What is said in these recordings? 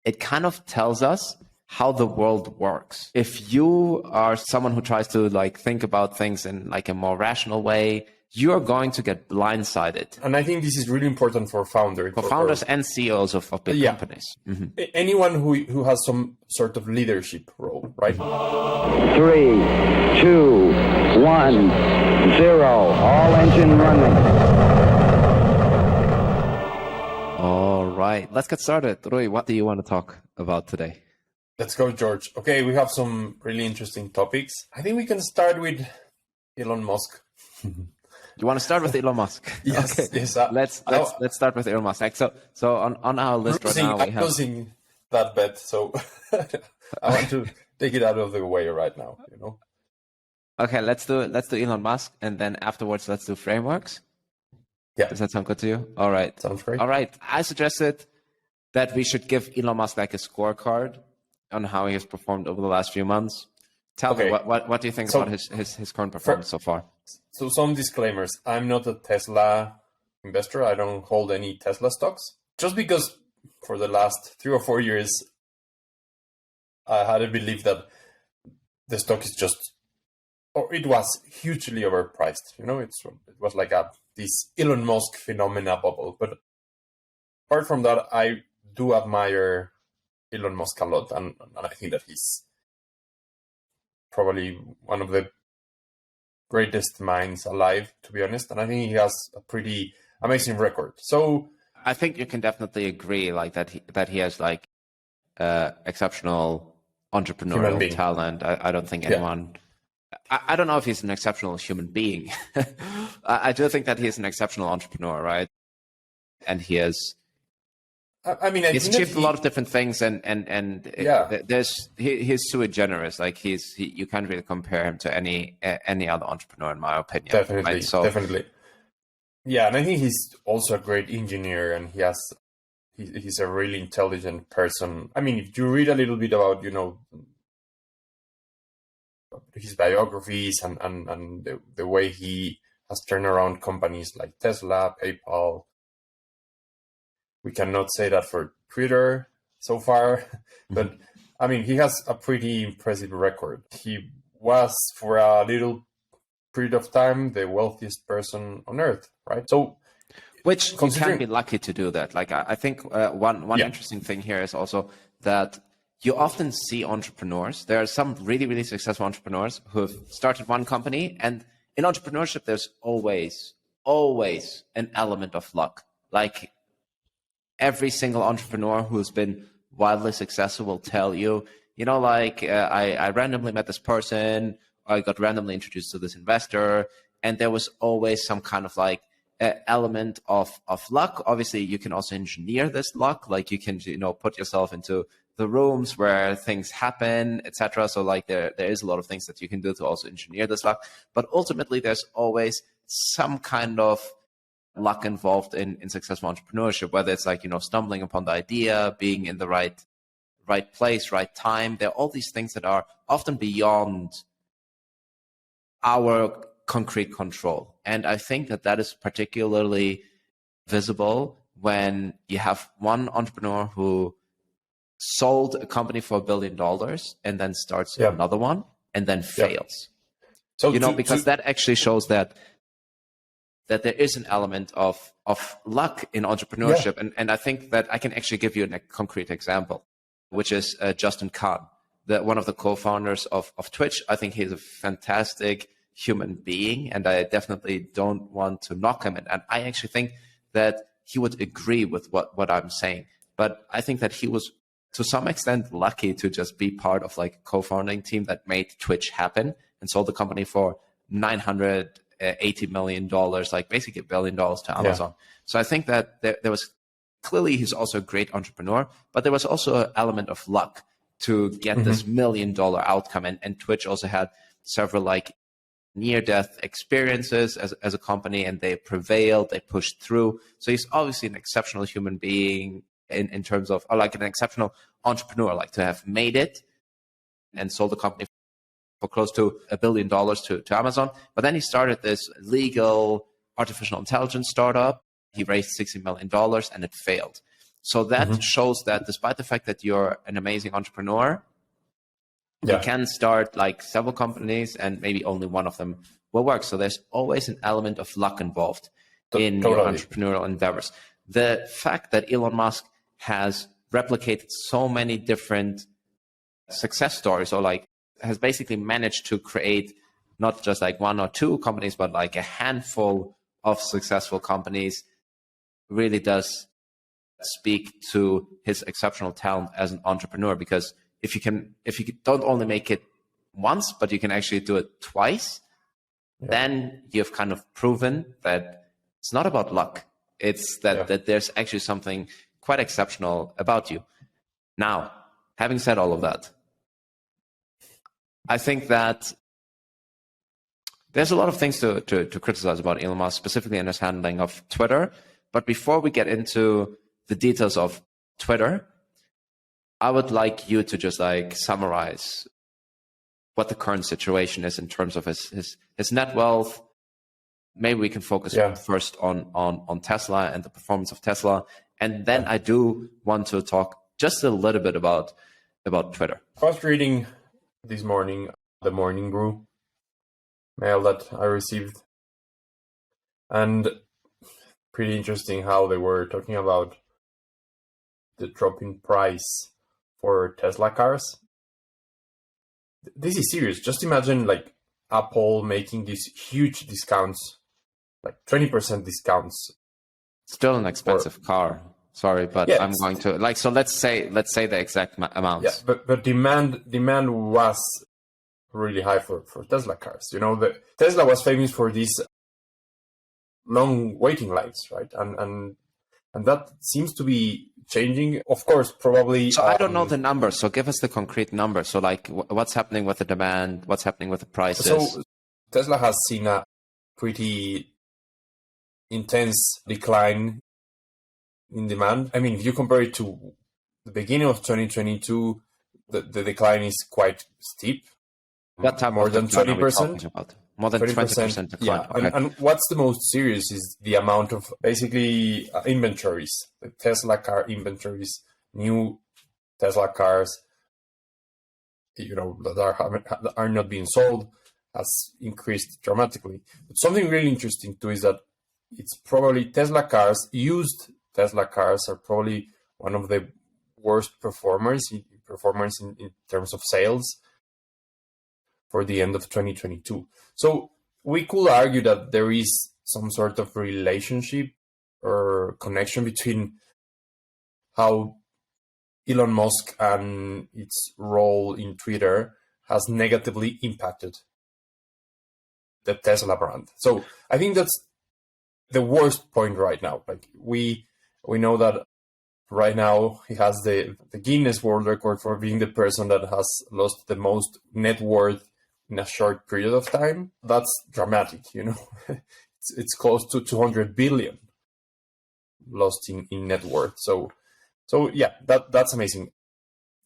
it kind of tells us how the world works. If you are someone who tries to like think about things in like a more rational way, you're going to get blindsided. And I think this is really important for founders. For founders and CEOs of big companies. Mm-hmm. Anyone who has some sort of leadership role, right? 3, 2, 1, 0. All engine running. All right, let's get started. Rui, what do you want to talk about today? Let's go, Georg. Okay, we have some really interesting topics. I think we can start with Elon Musk. You want to start with Elon Musk? Yes, okay. Yes. Let's start with Elon Musk. So on our list right now we have. I'm losing that bet, so I want to take it out of the way right now. Okay, let's do Elon Musk, and then afterwards let's do frameworks. Yeah, does that sound good to you? All right, sounds great. All right, I suggested that we should give Elon Musk like a scorecard on how he has performed over the last few months. Tell me what do you think about his current performance so far? So some disclaimers. I'm not a Tesla investor. I don't hold any Tesla stocks. Just because for the last 3 or 4 years, I had a belief that the stock is it was hugely overpriced. It was like this Elon Musk phenomena bubble. But apart from that, I do admire Elon Musk a lot. And I think that he's probably one of the greatest minds alive, to be honest. And I think he has a pretty amazing record. So I think you can definitely agree, like that he has like exceptional entrepreneurial talent. I don't think anyone. I don't know if he's an exceptional human being. I do think that he's an exceptional entrepreneur, right? And he has. He's achieved a lot of different things, and he's sui generis. Like you can't really compare him to any other entrepreneur, in my opinion. Definitely, right? Definitely. Yeah, and I think he's also a great engineer, and he's a really intelligent person. I mean, if you read a little bit about his biographies and the way he has turned around companies like Tesla, PayPal. We cannot say that for Twitter so far, but I mean, he has a pretty impressive record. He was, for a little period of time, the wealthiest person on earth, right? So, which you can be lucky to do that. Like, I think one interesting thing here is also that you often see entrepreneurs. There are some really, really successful entrepreneurs who have started one company, and in entrepreneurship, there's always an element of luck. Like, every single entrepreneur who's been wildly successful will tell you, I randomly met this person, I got randomly introduced to this investor, and there was always some kind of like element of luck. Obviously, you can also engineer this luck, like you can, put yourself into the rooms where things happen, etc. So like there is a lot of things that you can do to also engineer this luck. But ultimately, there's always some kind of luck involved in successful entrepreneurship, whether it's like, stumbling upon the idea, being in the right place, right time. There are all these things that are often beyond our concrete control. And I think that is particularly visible when you have one entrepreneur who sold a company for $1 billion and then starts another one and then fails. So because that actually shows that there is an element of luck in entrepreneurship. Yeah. And I think that I can actually give you a concrete example, which is Justin Khan, one of the co-founders of Twitch. I think he's a fantastic human being, and I definitely don't want to knock him. And I actually think that he would agree with what I'm saying. But I think that he was, to some extent, lucky to just be part of like a co-founding team that made Twitch happen and sold the company for $980 million, like basically $1 billion to Amazon. Yeah. So I think that there was clearly, he's also a great entrepreneur, but there was also an element of luck to get this $1 million outcome. And Twitch also had several like near-death experiences as a company, and they prevailed, they pushed through. So he's obviously an exceptional human being in terms of, or like an exceptional entrepreneur, like to have made it and sold the company for close to $1 billion to Amazon. But then he started this legal artificial intelligence startup. He raised $60 million and it failed. So that shows that despite the fact that you're an amazing entrepreneur, you can start like several companies and maybe only one of them will work. So there's always an element of luck involved in your entrepreneurial endeavors. The fact that Elon Musk has replicated so many different success stories, or like has basically managed to create not just like one or two companies, but like a handful of successful companies, really does speak to his exceptional talent as an entrepreneur. Because if you don't only make it once, but you can actually do it twice, then you've kind of proven that it's not about luck. It's that there's actually something quite exceptional about you. Now, having said all of that, I think that there's a lot of things to criticize about Elon Musk, specifically in his handling of Twitter. But before we get into the details of Twitter, I would like you to just like summarize what the current situation is in terms of his net wealth. Maybe we can focus first on Tesla and the performance of Tesla. And then I do want to talk just a little bit about Twitter. I was reading this morning the Morning Brew mail that I received, and pretty interesting how they were talking about the drop in price for Tesla cars. This is serious. Just imagine like Apple making these huge discounts, like 20% discounts. Still an expensive car. Sorry, but I'm going to like, so let's say the exact amounts. Yeah, but demand was really high for Tesla cars. You know, the Tesla was famous for these long waiting lines, right? And that seems to be changing. Of course, probably. So I don't know the numbers. So give us the concrete numbers. So like, what's happening with the demand? What's happening with the prices? So Tesla has seen a pretty intense decline in demand. I mean, if you compare it to the beginning of 2022, the decline is quite steep. What type more of than 20%? More than 20% decline. Yeah, okay. and what's the most serious is the amount of basically inventories. The Tesla car inventories, new Tesla cars, you know, that are not being sold, has increased dramatically. But something really interesting too is that it's probably Tesla cars, used Tesla cars are probably one of the worst performers in terms of sales for the end of 2022. So we could argue that there is some sort of relationship or connection between how Elon Musk and its role in Twitter has negatively impacted the Tesla brand. So I think that's the worst point right now. Like we know that right now he has the Guinness World Record for being the person that has lost the most net worth in a short period of time. That's dramatic, you know. It's close to 200 billion lost in net worth. So yeah, that's amazing.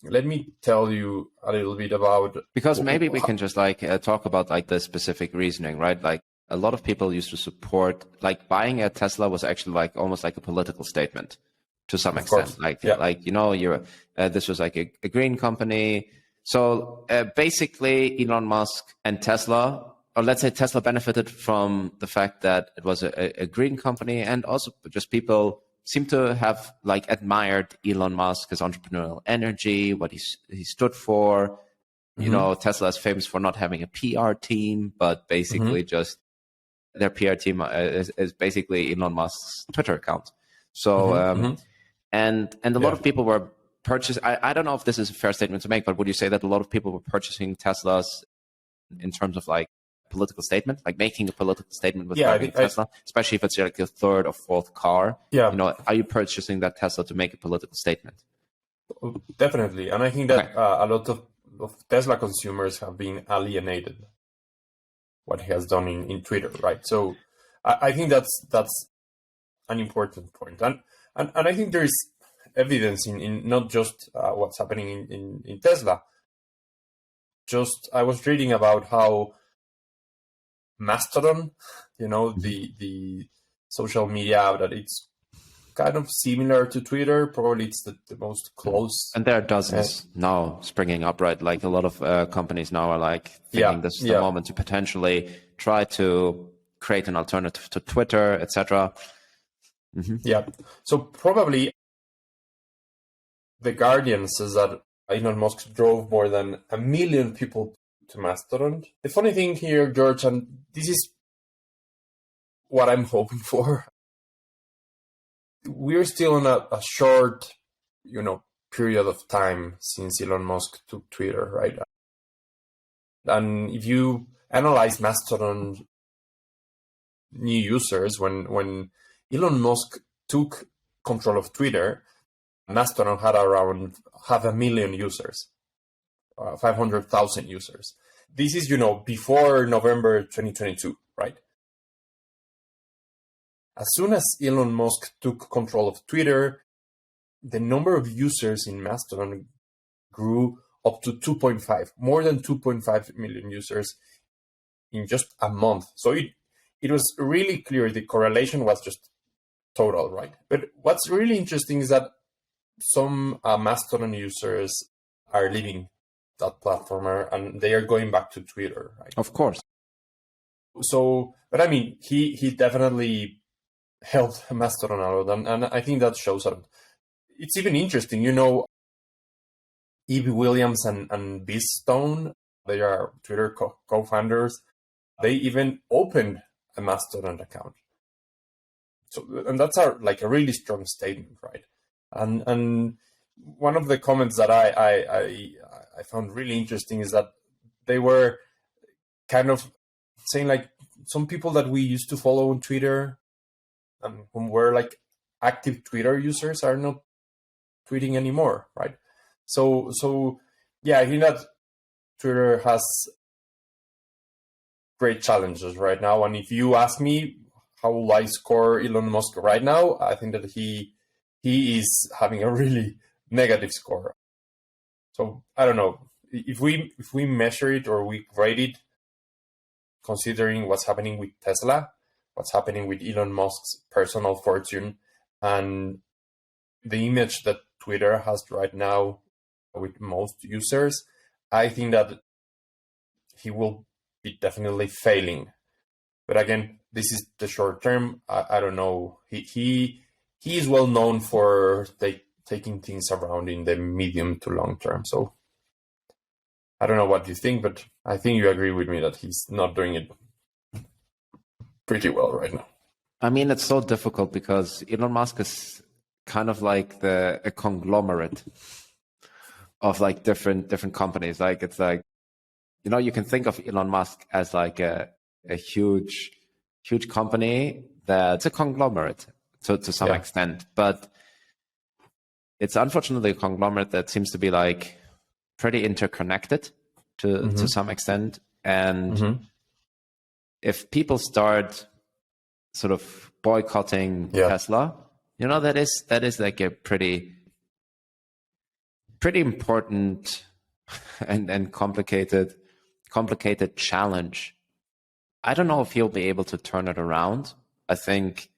Let me tell you a little bit about, because maybe we can just like talk about like the specific reasoning, right? Like a lot of people used to support, like buying a Tesla was actually like almost like a political statement to some extent. Like, you know, this was like a green company. So basically, Elon Musk and Tesla, or let's say Tesla, benefited from the fact that it was a green company, and also just people seem to have like admired Elon Musk, his entrepreneurial energy, what he stood for. You know, Tesla is famous for not having a PR team, but basically just their PR team is basically Elon Musk's Twitter account. So and a lot of people were I don't know if this is a fair statement to make, but would you say that a lot of people were purchasing Teslas in terms of like political statement, like making a political statement with Tesla, especially if it's like your third or fourth car? Yeah. You know, are you purchasing that Tesla to make a political statement? Definitely. And I think that a lot of Tesla consumers have been alienated what he has done in Twitter, right? So I think that's an important point. And I think there is evidence in not just what's happening in Tesla. Just I was reading about how Mastodon, you know, the social media app that it's kind of similar to Twitter. Probably it's the most close. And there are dozens now springing up, right? Like a lot of companies now are like thinking this is the moment to potentially try to create an alternative to Twitter, etc. Yeah. So probably The Guardian says that Elon Musk drove more than 1 million people to Mastodon. The funny thing here, George, and this is what I'm hoping for, we're still in a short, period of time since Elon Musk took Twitter, right? And if you analyze Mastodon new users, when Elon Musk took control of Twitter, Mastodon had around 500,000 users, 500,000 users. This is, before November 2022, right? As soon as Elon Musk took control of Twitter, the number of users in Mastodon grew up to 2.5, more than 2.5 million users in just a month. So it was really clear the correlation was just total, right? But what's really interesting is that some Mastodon users are leaving that platform and they are going back to Twitter, right? Of course. So, but I mean, he definitely helped Mastodon a lot, and I think that shows up. It's even interesting, E.B. Williams and Biz Stone, they are Twitter co-founders. They even opened a Mastodon account. So, and that's a really strong statement, right? And one of the comments that I found really interesting is that they were kind of saying like some people that we used to follow on Twitter and whom were like active Twitter users are not tweeting anymore, right? So yeah, I think that Twitter has great challenges right now. And if you ask me how will I score Elon Musk right now, I think that he is having a really negative score. So I don't know if we measure it or we grade it, considering what's happening with Tesla, what's happening with Elon Musk's personal fortune, and the image that Twitter has right now with most users, I think that he will be definitely failing. But again, this is the short term. I don't know. He is well known for taking things around in the medium to long term. So I don't know what you think, but I think you agree with me that he's not doing it pretty well right now. I mean, it's so difficult because Elon Musk is kind of like a conglomerate of like different companies. Like it's like, you can think of Elon Musk as like a huge company that's a conglomerate to some extent, but it's unfortunately a conglomerate that seems to be like pretty interconnected to some extent. And if people start sort of boycotting Tesla, that is like a pretty important and complicated challenge. I don't know if he'll be able to turn it around. I think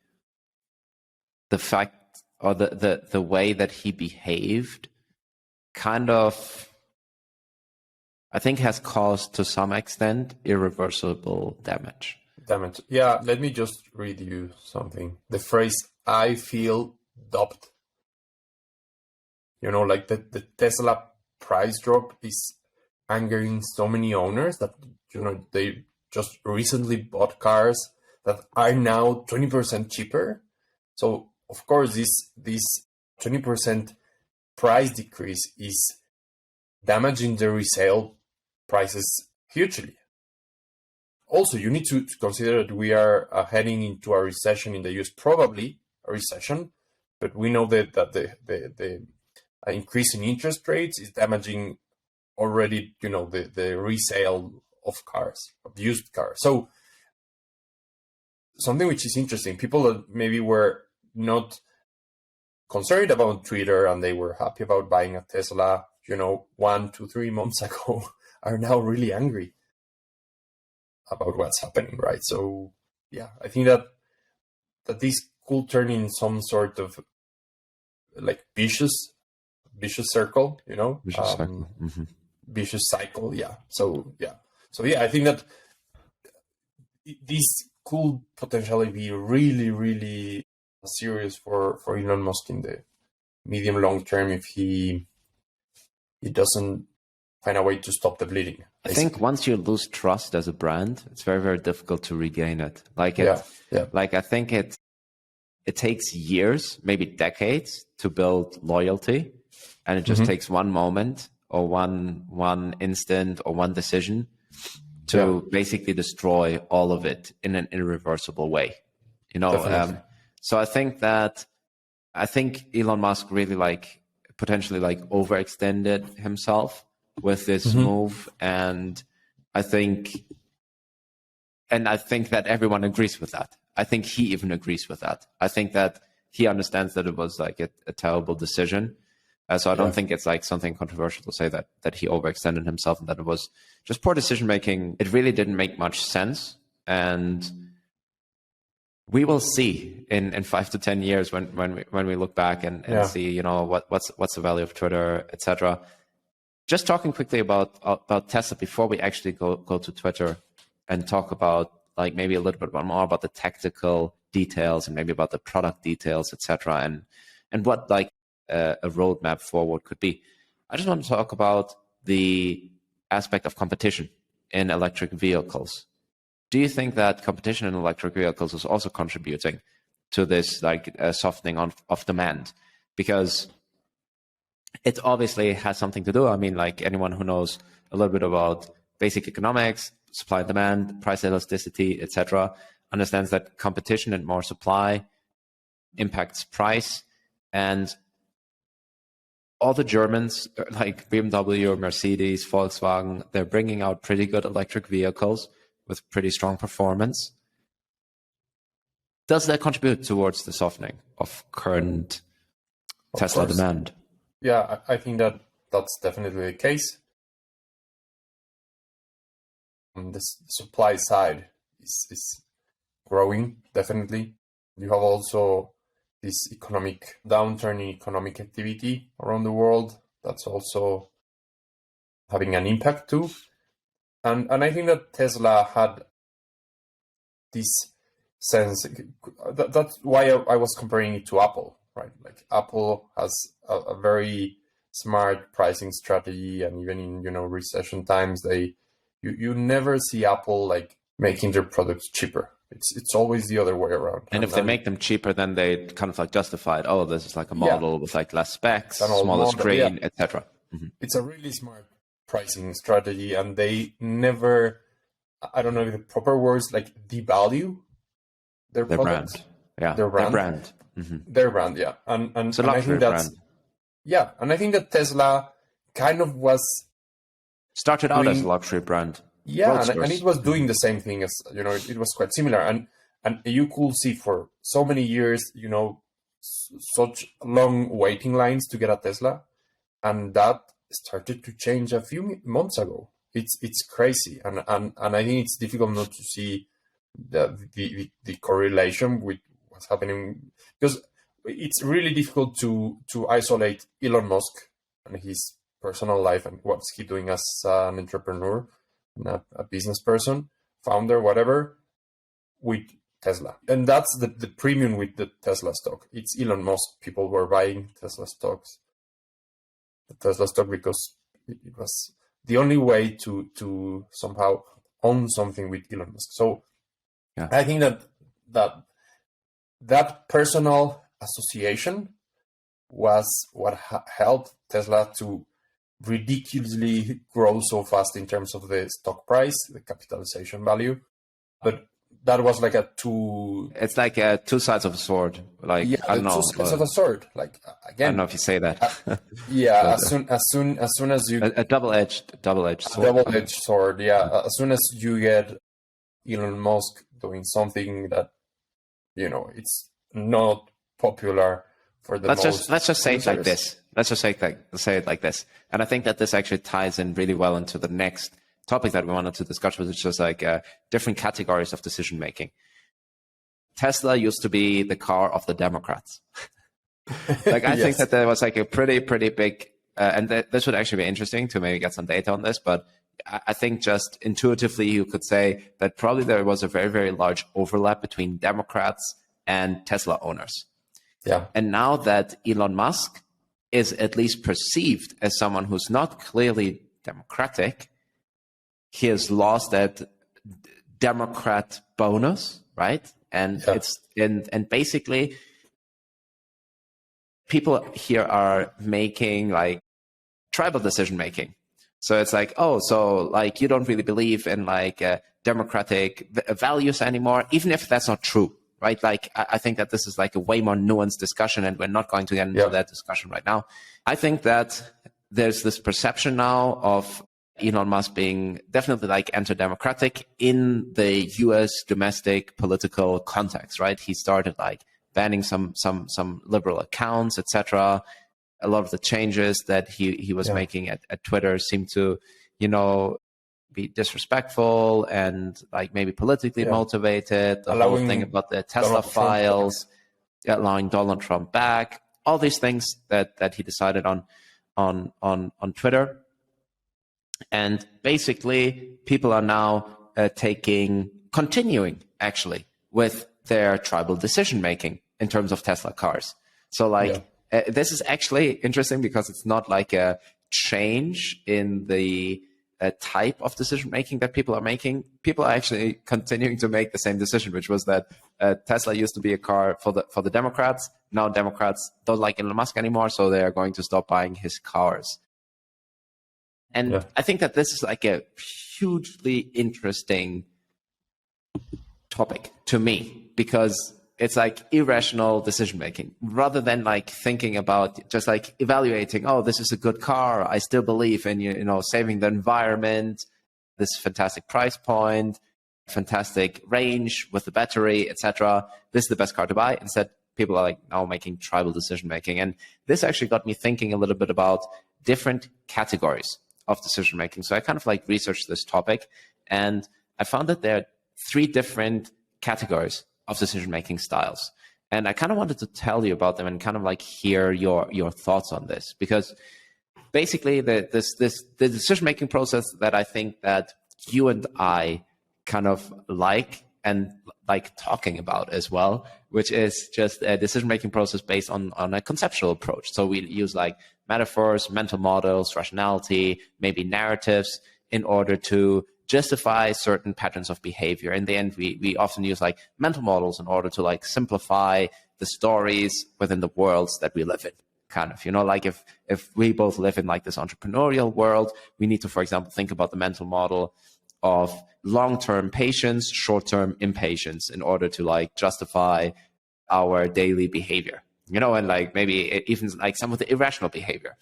the fact or the way that he behaved kind of, I think, has caused to some extent irreversible damage. Yeah, let me just read you something. The phrase, I feel duped. Like the Tesla price drop is angering so many owners that, they just recently bought cars that are now 20% cheaper. So, of course, this 20% price decrease is damaging the resale prices hugely. Also, you need to consider that we are heading into a recession in the US, probably a recession, but we know that the increase in interest rates is damaging already, the resale of cars, of used cars. So something which is interesting, people that maybe were not concerned about Twitter and they were happy about buying a Tesla, 1 to 3 months ago, are now really angry about what's happening, right? So yeah, I think that this could turn in some sort of like vicious circle, Vicious cycle. vicious cycle. Yeah. So yeah, I think that this could potentially be really, really serious for Elon Musk in the medium long term if he doesn't find a way to stop the bleeding. I think once you lose trust as a brand, it's very, very difficult to regain it. Like I think it takes years, maybe decades, to build loyalty, and it just takes one moment or one instant or one decision to basically destroy all of it in an irreversible way. So I think Elon Musk really potentially overextended himself with this move, and I think that everyone agrees with that. I think he even agrees with that. I think that he understands that it was like a terrible decision. So I don't think it's like something controversial to say that he overextended himself and that it was just poor decision making. It really didn't make much sense, and we will see in 5 to 10 years when we look back and see what's the value of Twitter, etc. Just talking quickly about Tesla before we actually go to Twitter and talk about like maybe a little bit more about the tactical details and maybe about the product details, etc. And what like a roadmap forward could be. I just want to talk about the aspect of competition in electric vehicles. Do you think that competition in electric vehicles is also contributing to this softening of demand? Because it obviously has something to do. I mean, like anyone who knows a little bit about basic economics, supply and demand, price elasticity, etc., understands that competition and more supply impacts price. And all the Germans, like BMW, Mercedes, Volkswagen, they're bringing out pretty good electric vehicles with pretty strong performance. Does that contribute towards the softening of current Tesla demand? Yeah, I think that's definitely the case. The supply side is growing, definitely. You have also this economic downturn in economic activity around the world. That's also having an impact too. And I think that Tesla had this sense. That's why I was comparing it to Apple, right? Like Apple has a very smart pricing strategy, and even in recession times, you never see Apple like making their products cheaper. It's always the other way around. And if they make them cheaper, then they kind of like justify it. Oh, this is like a model with like less specs, smaller screen, etc. It's a really smart pricing strategy, and they never, I don't know if the proper words, like devalue their product. Brand. Yeah, their brand. Their brand, yeah. And it's a luxury I think that's brand. Yeah, and I think that Tesla kind of was started out as a luxury brand. Yeah, and it was doing the same thing as, it was quite similar. And you could see for so many years, such long waiting lines to get a Tesla. And that started to change a few months ago. It's crazy. And I think it's difficult not to see the correlation with what's happening, because it's really difficult to isolate Elon Musk and his personal life and what's he doing as an entrepreneur, not a business person, founder, whatever, with Tesla. And that's the premium with the Tesla stock. It's Elon Musk. People were buying Tesla stocks. The Tesla stock because it was the only way to somehow own something with Elon Musk. So yeah. I think that personal association was what helped Tesla to ridiculously grow so fast in terms of the stock price, the capitalization value. But that was like it's like two sides of a sword. Like, yeah, I don't know, two sides of a sword. Like, again, I don't know if you say that. Yeah, as soon as you a double-edged sword. Double-edged sword. Yeah, as soon as you get Elon Musk doing something that it's not popular for the let's just say it like this. Let's just say it like this. And I think that this actually ties in really well into the next topic that we wanted to discuss, which is like different categories of decision making. Tesla used to be the car of the Democrats. Like, I think that there was like a pretty big, and this would actually be interesting to maybe get some data on this, but I think just intuitively you could say that probably there was a very, very large overlap between Democrats and Tesla owners. Yeah. And now that Elon Musk is at least perceived as someone who's not clearly democratic, he has lost that Democrat bonus, right? And it's and basically people here are making like tribal decision making. So it's like, oh, so like you don't really believe in like democratic values anymore, even if that's not true, right? Like I think that this is like a way more nuanced discussion, and we're not going to get into that discussion right now. I think that there's this perception now of Elon Musk being definitely like anti-democratic in the US domestic political context, right? He started like banning some liberal accounts, etc. A lot of the changes that he was making at Twitter seemed to, you know, be disrespectful and like maybe politically motivated. The whole thing about the Tesla files, allowing Donald Trump back, all these things that he decided on Twitter. And basically, people are now continuing actually with their tribal decision making in terms of Tesla cars. So like this is actually interesting because it's not like a change in the type of decision making that people are making. People are actually continuing to make the same decision, which was that Tesla used to be a car for the Democrats. Now Democrats don't like Elon Musk anymore, so they are going to stop buying his cars. And I think that this is like a hugely interesting topic to me, because it's like irrational decision making rather than like thinking about just like evaluating, oh, this is a good car. I still believe in, you know, saving the environment, this fantastic price point, fantastic range with the battery, etc. This is the best car to buy. Instead, people are like now making tribal decision making. And this actually got me thinking a little bit about different categories of decision making. So I kind of like researched this topic, and I found that there are 3 different categories of decision making styles. And I kind of wanted to tell you about them and kind of like hear your thoughts on this, because basically the decision making process that I think that you and I kind of like and like talking about as well, which is just a decision making process based on a conceptual approach. So we use like metaphors, mental models, rationality, maybe narratives in order to justify certain patterns of behavior. In the end, we often use like mental models in order to like simplify the stories within the worlds that we live in. Kind of, you know, like if we both live in like this entrepreneurial world, we need to, for example, think about the mental model of long-term patience, short-term impatience in order to like justify our daily behavior, you know, and like maybe even like some of the irrational behavior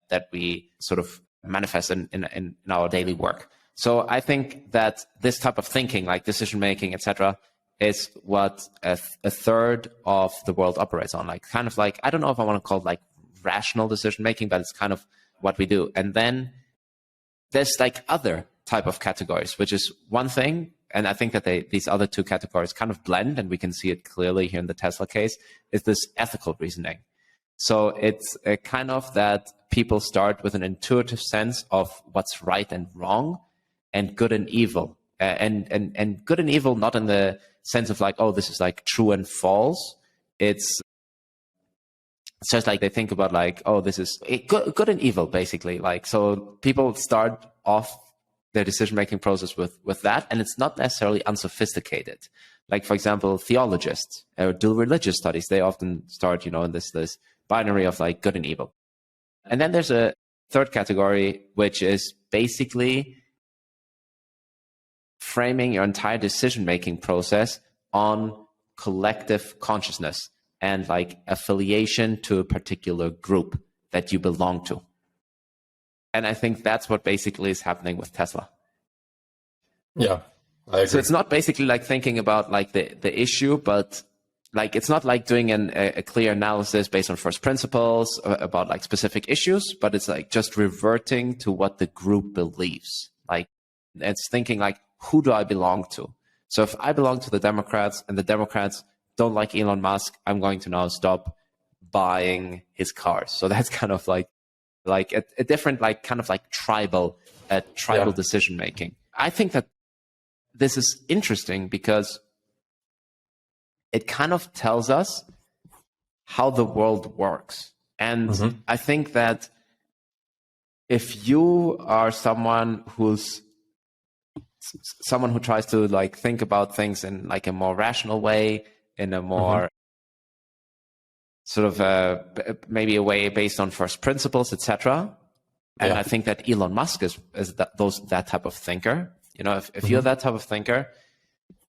that we sort of manifest in our daily work. So I think that this type of thinking, like decision making, etc., is what a third of the world operates on. Like kind of like, I don't know if I want to call it like rational decision making, but it's kind of what we do. And then there's like other type of categories, which is one thing. And I think that these other 2 categories kind of blend, and we can see it clearly here in the Tesla case, is this ethical reasoning. So it's a kind of that people start with an intuitive sense of what's right and wrong and good and evil. And good and evil, not in the sense of like, oh, this is like true and false. It's just like they think about like, oh, this is good and evil, basically. Like, so people start off their decision-making process with that, and it's not necessarily unsophisticated. Like, for example, theologists or do religious studies, they often start, you know, in this binary of like good and evil. And then there's a third category, which is basically framing your entire decision-making process on collective consciousness and like affiliation to a particular group that you belong to. And I think that's what basically is happening with Tesla. Yeah, I agree. So it's not basically like thinking about like the issue, but like it's not like doing a clear analysis based on first principles about like specific issues, but it's like just reverting to what the group believes. Like it's thinking like, who do I belong to? So if I belong to the Democrats and the Democrats don't like Elon Musk, I'm going to now stop buying his cars. So that's kind of like a different, like kind of like tribal decision making. I think that this is interesting because it kind of tells us how the world works. And I think that if you are someone who tries to like think about things in like a more rational way, in a more sort of maybe a way based on first principles, etc. And I think that Elon Musk is that type of thinker. You know, if you're that type of thinker,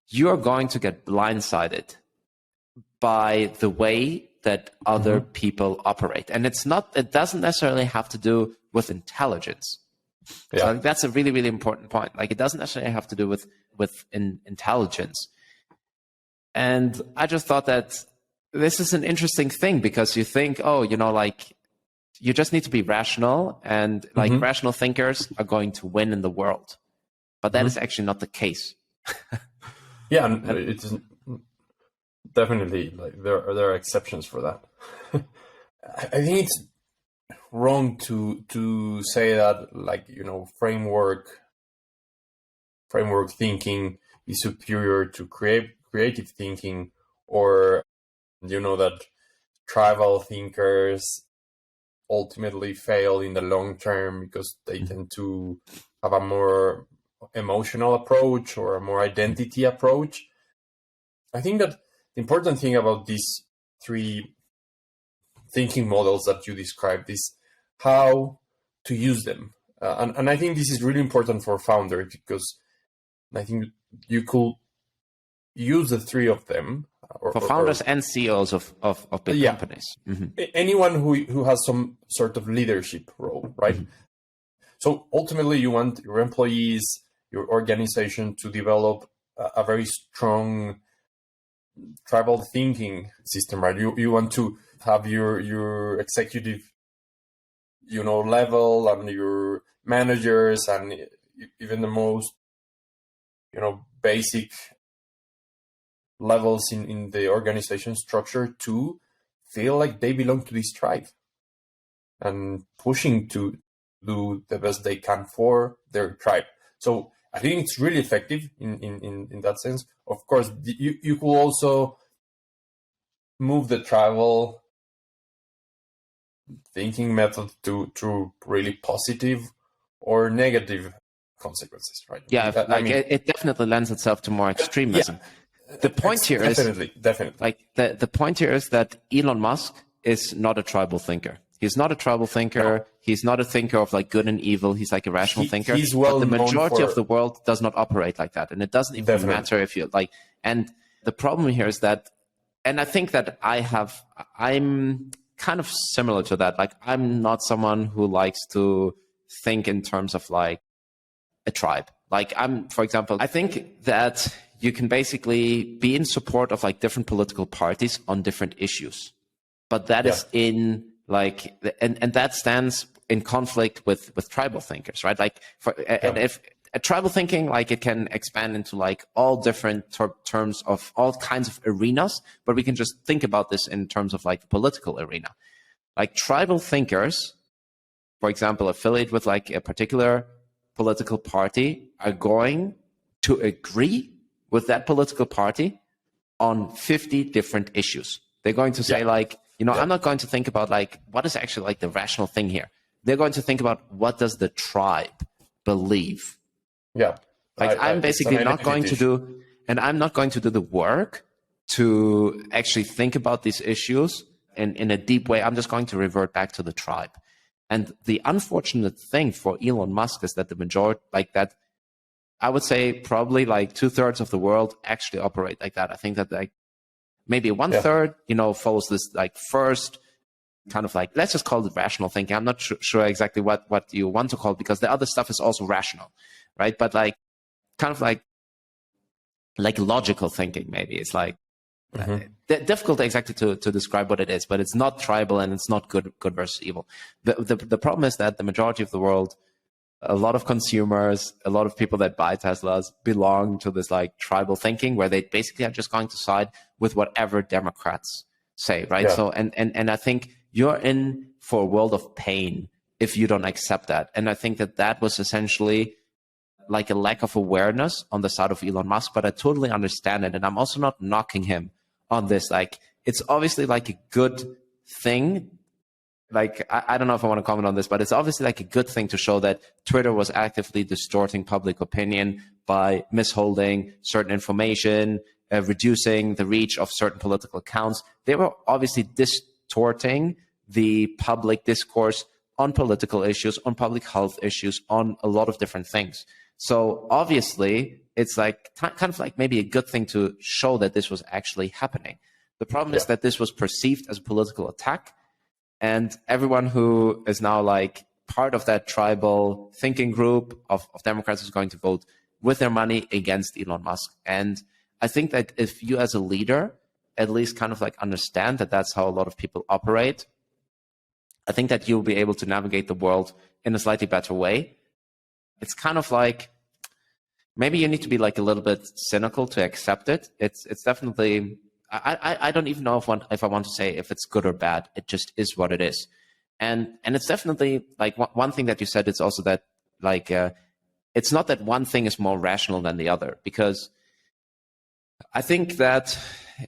you're going to get blindsided by the way that other people operate. And it doesn't necessarily have to do with intelligence. So I think that's a really, really important point. Like, it doesn't necessarily have to do with intelligence. And I just thought that this is an interesting thing because you think, oh, you know, like, you just need to be rational, and like rational thinkers are going to win in the world. But that is actually not the case. Yeah, and it's definitely like there are exceptions for that. I think it's wrong to say that, like, you know, framework thinking is superior to creative thinking, or, you know, that tribal thinkers ultimately fail in the long term because they tend to have a more emotional approach or a more identity approach. I think that the important thing about these three thinking models that you described is how to use them. And I think this is really important for founders, because I think you could use the three of them. For founders and CEOs of big companies. Anyone who has some sort of leadership role, right? So ultimately, you want your employees, your organization to develop a very strong tribal thinking system, right? You want to have your executive, you know, level, and your managers, and even the most, you know, basic levels in the organization structure to feel like they belong to this tribe and pushing to do the best they can for their tribe. So I think it's really effective in that sense. Of course, you could also move the tribal thinking method to really positive or negative consequences, right? Yeah, it definitely lends itself to more extremism. Yeah. The point here is definitely. Like the point here is that Elon Musk is not a tribal thinker. He's not a tribal thinker. No. He's not a thinker of like good and evil. He's like a rational thinker. He's well but the majority of the world does not operate like that, and it doesn't even matter if you like. And the problem here is that, and I think that I'm kind of similar to that. Like, I'm not someone who likes to think in terms of like a tribe. Like, for example, I think that you can basically be in support of like different political parties on different issues, but that is in like, and that stands in conflict with tribal thinkers, right? Like, and if a tribal thinking, like, it can expand into like all different terms of all kinds of arenas, but we can just think about this in terms of like the political arena. Like, tribal thinkers, for example, affiliate with like a particular political party, are going to agree with that political party on 50 different issues. They're going to say like, you know, I'm not going to think about like, what is actually like the rational thing here? They're going to think about, what does the tribe believe? Yeah. Like, I'm basically not going to do, and I'm not going to do the work to actually think about these issues in a deep way. I'm just going to revert back to the tribe. And the unfortunate thing for Elon Musk is that the majority, like that, I would say probably like 2/3 of the world actually operate like that. I think that like maybe 1/3, you know, follows this like first kind of like, let's just call it rational thinking. I'm not sure exactly what you want to call it, because the other stuff is also rational, right? But like kind of like logical thinking, maybe. It's like difficult exactly to describe what it is, but it's not tribal and it's not good versus evil. The problem is that the majority of the world a lot of consumers, a lot of people that buy Teslas belong to this like tribal thinking where they basically are just going to side with whatever Democrats say, right? Yeah. So, and I think you're in for a world of pain if you don't accept that. And I think that was essentially like a lack of awareness on the side of Elon Musk, but I totally understand it. And I'm also not knocking him on this. Like, it's obviously like a good thing. Like, I don't know if I want to comment on this, but it's obviously like a good thing to show that Twitter was actively distorting public opinion by misholding certain information, reducing the reach of certain political accounts. They were obviously distorting the public discourse on political issues, on public health issues, on a lot of different things. So obviously, it's like kind of like maybe a good thing to show that this was actually happening. The problem is that this was perceived as a political attack. And everyone who is now like part of that tribal thinking group of Democrats is going to vote with their money against Elon Musk. And I think that if you as a leader at least kind of like understand that that's how a lot of people operate, I think that you'll be able to navigate the world in a slightly better way. It's kind of like maybe you need to be like a little bit cynical to accept it. It's definitely... I don't even know if I want to say if it's good or bad. It just is what it is. And it's definitely like one thing that you said, it's also that like, it's not that one thing is more rational than the other, because I think that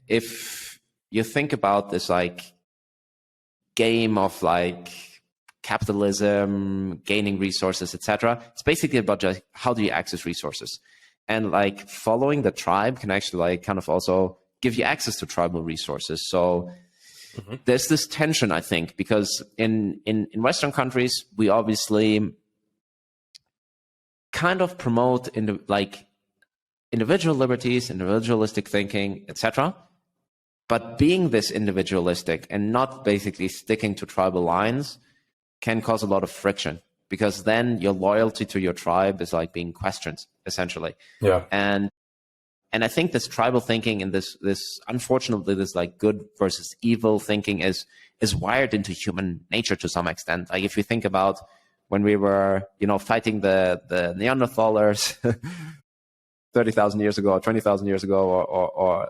if you think about this like game of like capitalism, gaining resources, etc., it's basically about just how do you access resources, and like following the tribe can actually like kind of also give you access to tribal resources. So there's this tension, I think, because in Western countries, we obviously kind of promote like individual liberties, individualistic thinking, etc. But being this individualistic and not basically sticking to tribal lines can cause a lot of friction, because then your loyalty to your tribe is like being questioned, essentially. Yeah. And I think this tribal thinking and this unfortunately this like good versus evil thinking is wired into human nature to some extent. Like if you think about when we were, fighting the Neanderthalers 30,000 years ago, or 20,000 years ago, or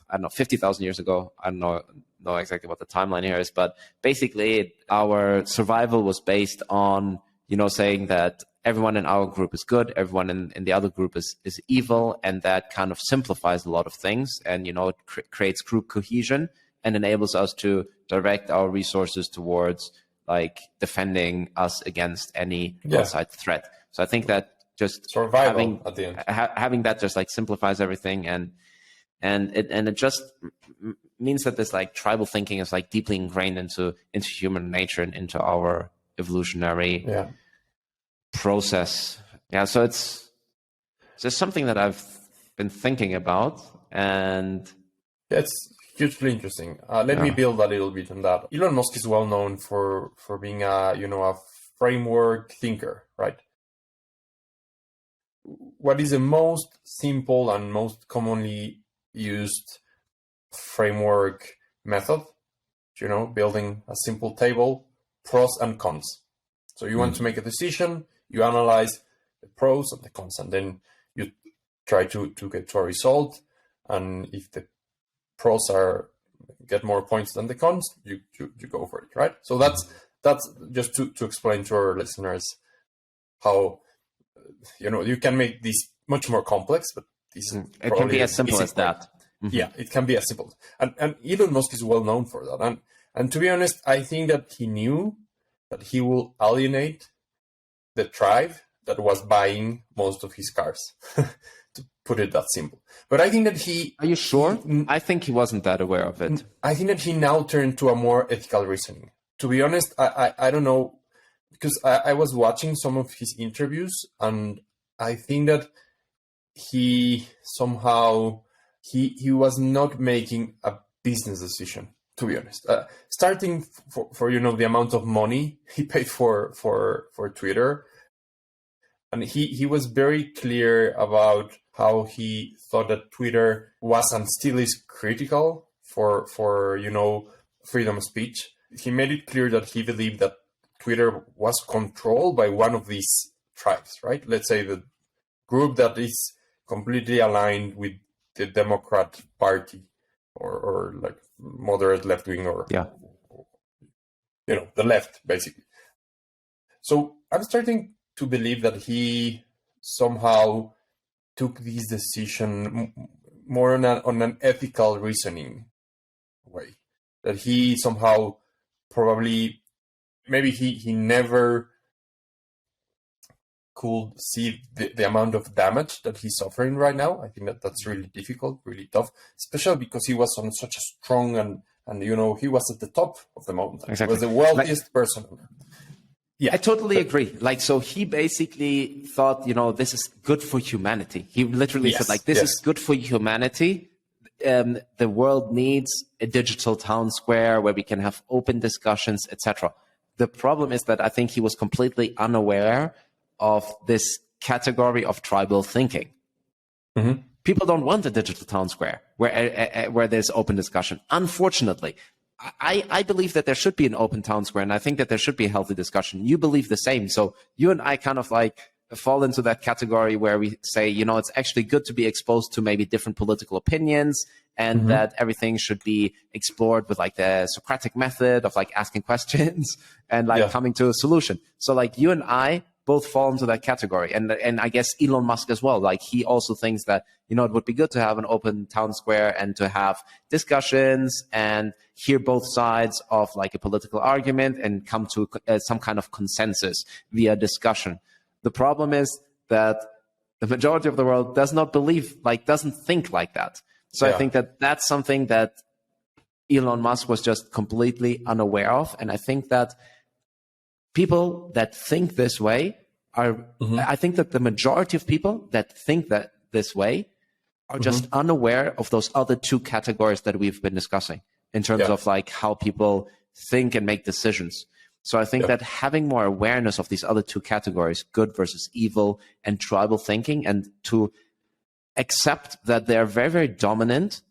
I don't know, 50,000 years ago. I don't know exactly what the timeline here is, but basically our survival was based on, saying that everyone in our group is good, everyone in the other group is evil, and that kind of simplifies a lot of things, and it creates group cohesion and enables us to direct our resources towards like defending us against any outside threat. So I think that just survival at the end. Having that just like simplifies everything, and it just means that this like tribal thinking is like deeply ingrained into human nature and into our evolutionary process. So it's just something that I've been thinking about, and it's hugely interesting. Let me build a little bit on that. Elon Musk is well known for being a framework thinker, right? What is the most simple and most commonly used framework method? Building a simple table, pros and cons. So you want to make a decision, you analyze the pros and the cons, and then you try to get to a result. And if the pros get more points than the cons, you go for it, right? So that's just to explain to our listeners how you can make this much more complex, but it can be as simple as that. Yeah, it can be as simple. And Elon Musk is well known for that. And to be honest, I think that he knew that he will alienate the tribe that was buying most of his cars, to put it that simple. But I think that he... Are you sure? I think he wasn't that aware of it. I think that he now turned to a more ethical reasoning. To be honest, I don't know, because I was watching some of his interviews, and I think that he somehow... He was not making a business decision, to be honest. Starting for the amount of money he paid for Twitter, and he was very clear about how he thought that Twitter was and still is critical for freedom of speech. He made it clear that he believed that Twitter was controlled by one of these tribes, right? Let's say the group that is completely aligned with the Democrat Party or like moderate left wing or Yeah. The left, basically. So I'm starting to believe that he somehow took this decision more on an ethical reasoning way. That he somehow probably, maybe he never could see the amount of damage that he's suffering right now. I think that's really difficult, really tough, especially because he was on such a strong and he was at the top of the mountain. Exactly. He was the wealthiest person. Yeah, I totally agree. Like, so he basically thought, this is good for humanity. He literally said, like, this is good for humanity. The world needs a digital town square where we can have open discussions, etc. The problem is that I think he was completely unaware of this category of tribal thinking. Mm-hmm. People don't want a digital town square where there's open discussion. Unfortunately, I believe that there should be an open town square, and I think that there should be a healthy discussion. You believe the same. So you and I kind of like fall into that category where we say, it's actually good to be exposed to maybe different political opinions, and that everything should be explored with like the Socratic method of like asking questions and like coming to a solution. So like you and I both fall into that category. And I guess Elon Musk as well. Like he also thinks that, it would be good to have an open town square and to have discussions and hear both sides of like a political argument and come to some kind of consensus via discussion. The problem is that the majority of the world does not believe, doesn't think like that. So I think that that's something that Elon Musk was just completely unaware of. And I think that people that think this way I think that the majority of people that think that this way are just unaware of those other two categories that we've been discussing in terms of like how people think and make decisions. So I think that having more awareness of these other two categories, good versus evil and tribal thinking, and to accept that they're very, very dominant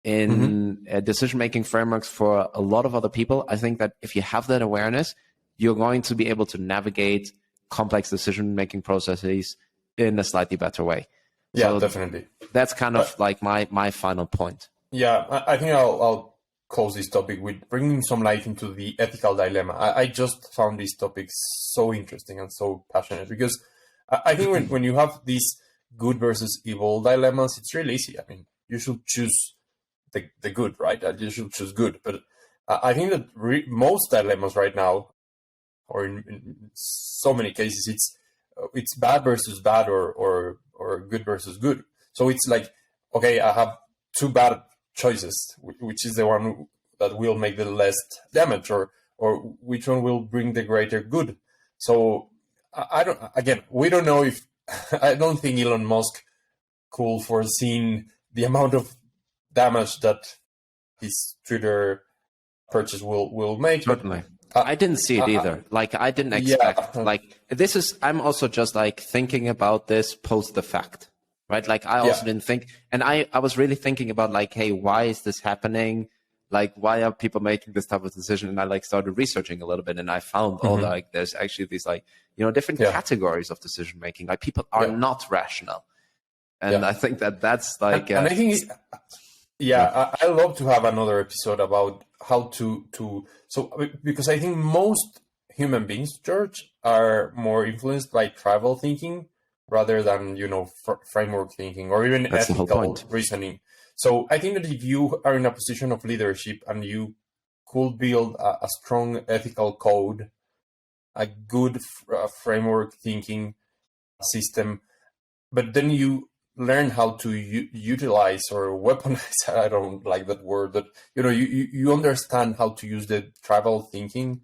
in decision-making frameworks for a lot of other people. I think that if you have that awareness, you're going to be able to navigate complex decision-making processes in a slightly better way. Yeah, so definitely. That's kind of like my final point. Yeah, I think I'll close this topic with bringing some light into the ethical dilemma. I just found this topic so interesting and so passionate because I think when you have these good versus evil dilemmas, it's really easy. I mean, you should choose the good, right? You should choose good. But I think that most dilemmas right now, or in so many cases, it's bad versus bad or good versus good. So it's like, okay, I have two bad choices, which is the one that will make the less damage, or which one will bring the greater good. So we don't know if I don't think Elon Musk could foresee the amount of damage that his Twitter purchase will make. Certainly. I didn't see it either. I didn't expect, I'm also just like thinking about this post the fact, right? I also didn't think, and I was really thinking about hey, why is this happening? Why are people making this type of decision? And I started researching a little bit, and I found there's actually these different categories of decision making. People are not rational. And I think that's and I think I love to have another episode about how to because I think most human beings, George, are more influenced by tribal thinking rather than framework thinking or even ethical reasoning. So I think that if you are in a position of leadership and you could build a strong ethical code, a good framework thinking system, but then you learn how to utilize or weaponize, I don't like that word, but you understand how to use the tribal thinking.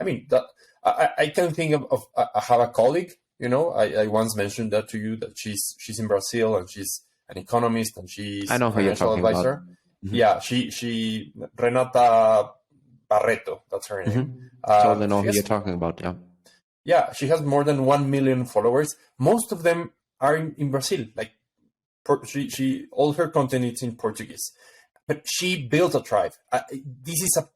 I mean, that I can think of I have a colleague, I once mentioned that to you, that she's in Brazil and she's an economist and she's I know who you're talking advisor. about. Mm-hmm. Yeah, she Renata Barreto, that's her name. Totally know who you're talking about, yeah. Yeah, she has more than 1 million followers. Most of them are in Brazil. She all her content is in Portuguese, but she built a tribe. This is a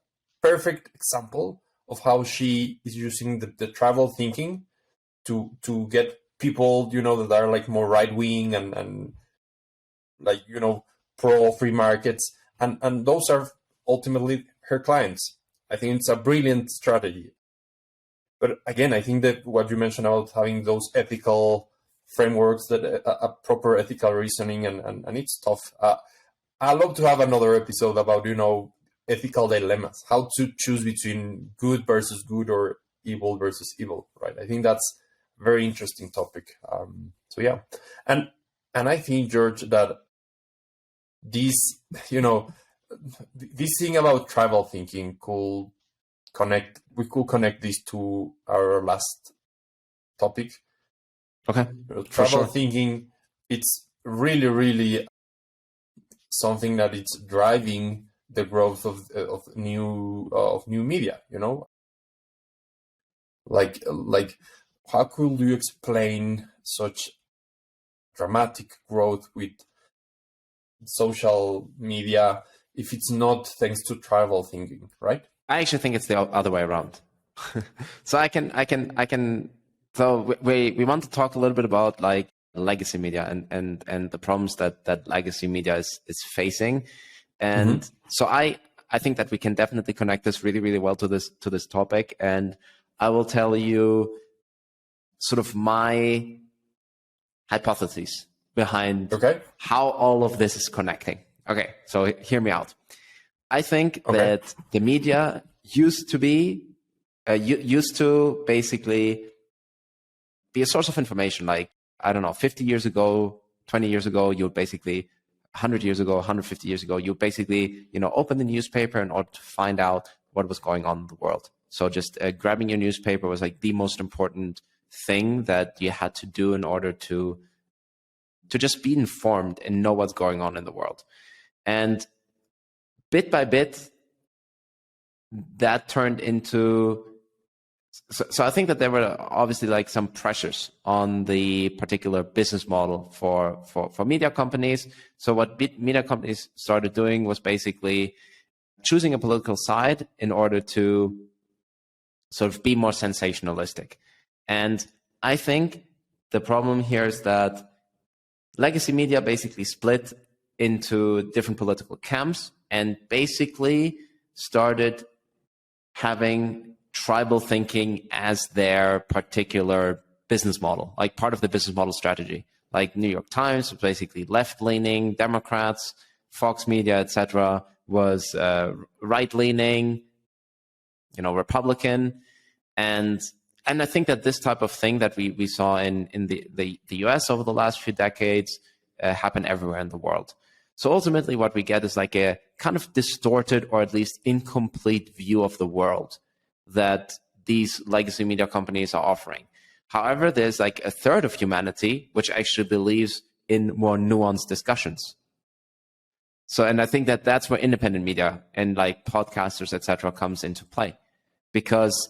perfect example of how she is using the tribal thinking to get people, that are like more right wing and like, pro free markets, and those are ultimately her clients. I think it's a brilliant strategy. But again, I think that what you mentioned about having those ethical frameworks, that a proper ethical reasoning, and it's tough. I'd love to have another episode about, ethical dilemmas, how to choose between good versus good or evil versus evil, right? I think that's a very interesting topic. So yeah. And I think, George, that this, this thing about tribal thinking we could connect this to our last topic. Okay. Tribal thinking, it's really, really something that it's driving the growth of new media. Like how could you explain such dramatic growth with social media if it's not thanks to tribal thinking, right? I actually think it's the other way around. So I can. So we want to talk a little bit about like legacy media and the problems that legacy media is facing, and so I think that we can definitely connect this really, really well to this topic, and I will tell you sort of my hypotheses behind how all of this is connecting. Okay, so hear me out. I think that the media used to basically be a source of information. Like, I don't know, 50 years ago, 20 years ago, you would basically, 100 years ago, 150 years ago, you basically, open the newspaper in order to find out what was going on in the world. So just grabbing your newspaper was like the most important thing that you had to do in order to just be informed and know what's going on in the world. And bit by bit, that turned into... So I think that there were obviously like some pressures on the particular business model for media companies. So what media companies started doing was basically choosing a political side in order to sort of be more sensationalistic. And I think the problem here is that legacy media basically split into different political camps and basically started having tribal thinking as their particular business model, like part of the business model strategy. Like New York Times was basically left-leaning, Democrats, Fox Media, etc., was right-leaning, Republican, and I think that this type of thing that we saw in the US over the last few decades happen everywhere in the world. So ultimately, what we get is like a kind of distorted or at least incomplete view of the world that these legacy media companies are offering. However, there's like a third of humanity which actually believes in more nuanced discussions. So, and I think that that's where independent media and like podcasters, etc., comes into play, because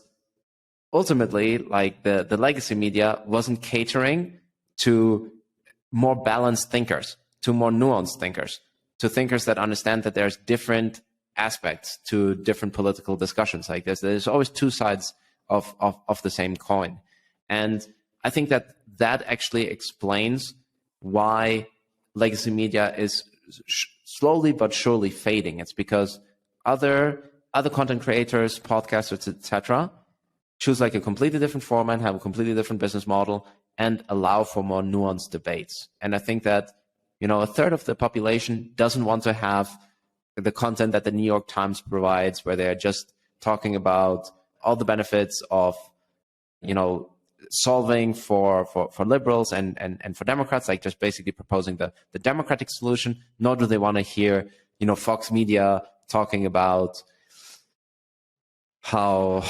ultimately, like the legacy media wasn't catering to more balanced thinkers, to more nuanced thinkers, to thinkers that understand that there's different aspects to different political discussions. Like there's always two sides of the same coin. And I think that actually explains why legacy media is slowly but surely fading. It's because other content creators, podcasters, etc., choose like a completely different format, have a completely different business model, and allow for more nuanced debates. And I think that, a third of the population doesn't want to have the content that the New York Times provides, where they're just talking about all the benefits of, solving for liberals and for Democrats, like just basically proposing the democratic solution. Nor do they want to hear, Fox Media talking about how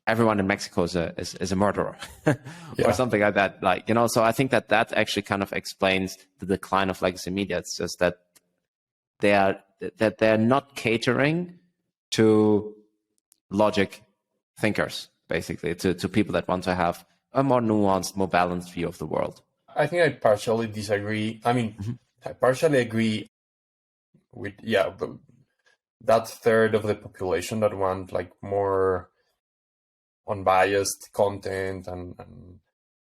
everyone in Mexico is a murderer or something like that. Like, so I think that actually kind of explains the decline of legacy media. It's just that they're not catering to logic thinkers, basically, to people that want to have a more nuanced, more balanced view of the world. I think I partially disagree. I mean, I partially agree with, that third of the population that want like more unbiased content, and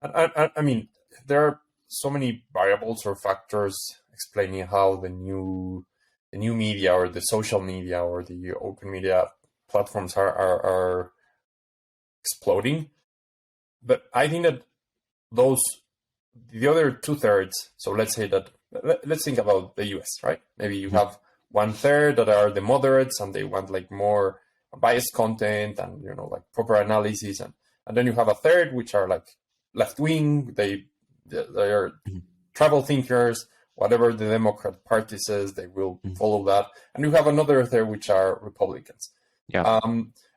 I mean, there are so many variables or factors explaining how the new media or the social media or the open media platforms are exploding. But I think that the other 2/3, so let's say that, let's think about the US, right? Maybe you have 1/3 that are the moderates and they want like more biased content and, like proper analysis. And then you have 1/3, which are like left-wing. They are tribal thinkers. Whatever the Democrat Party says, they will follow that. And you have another 1/3, which are Republicans. Yeah.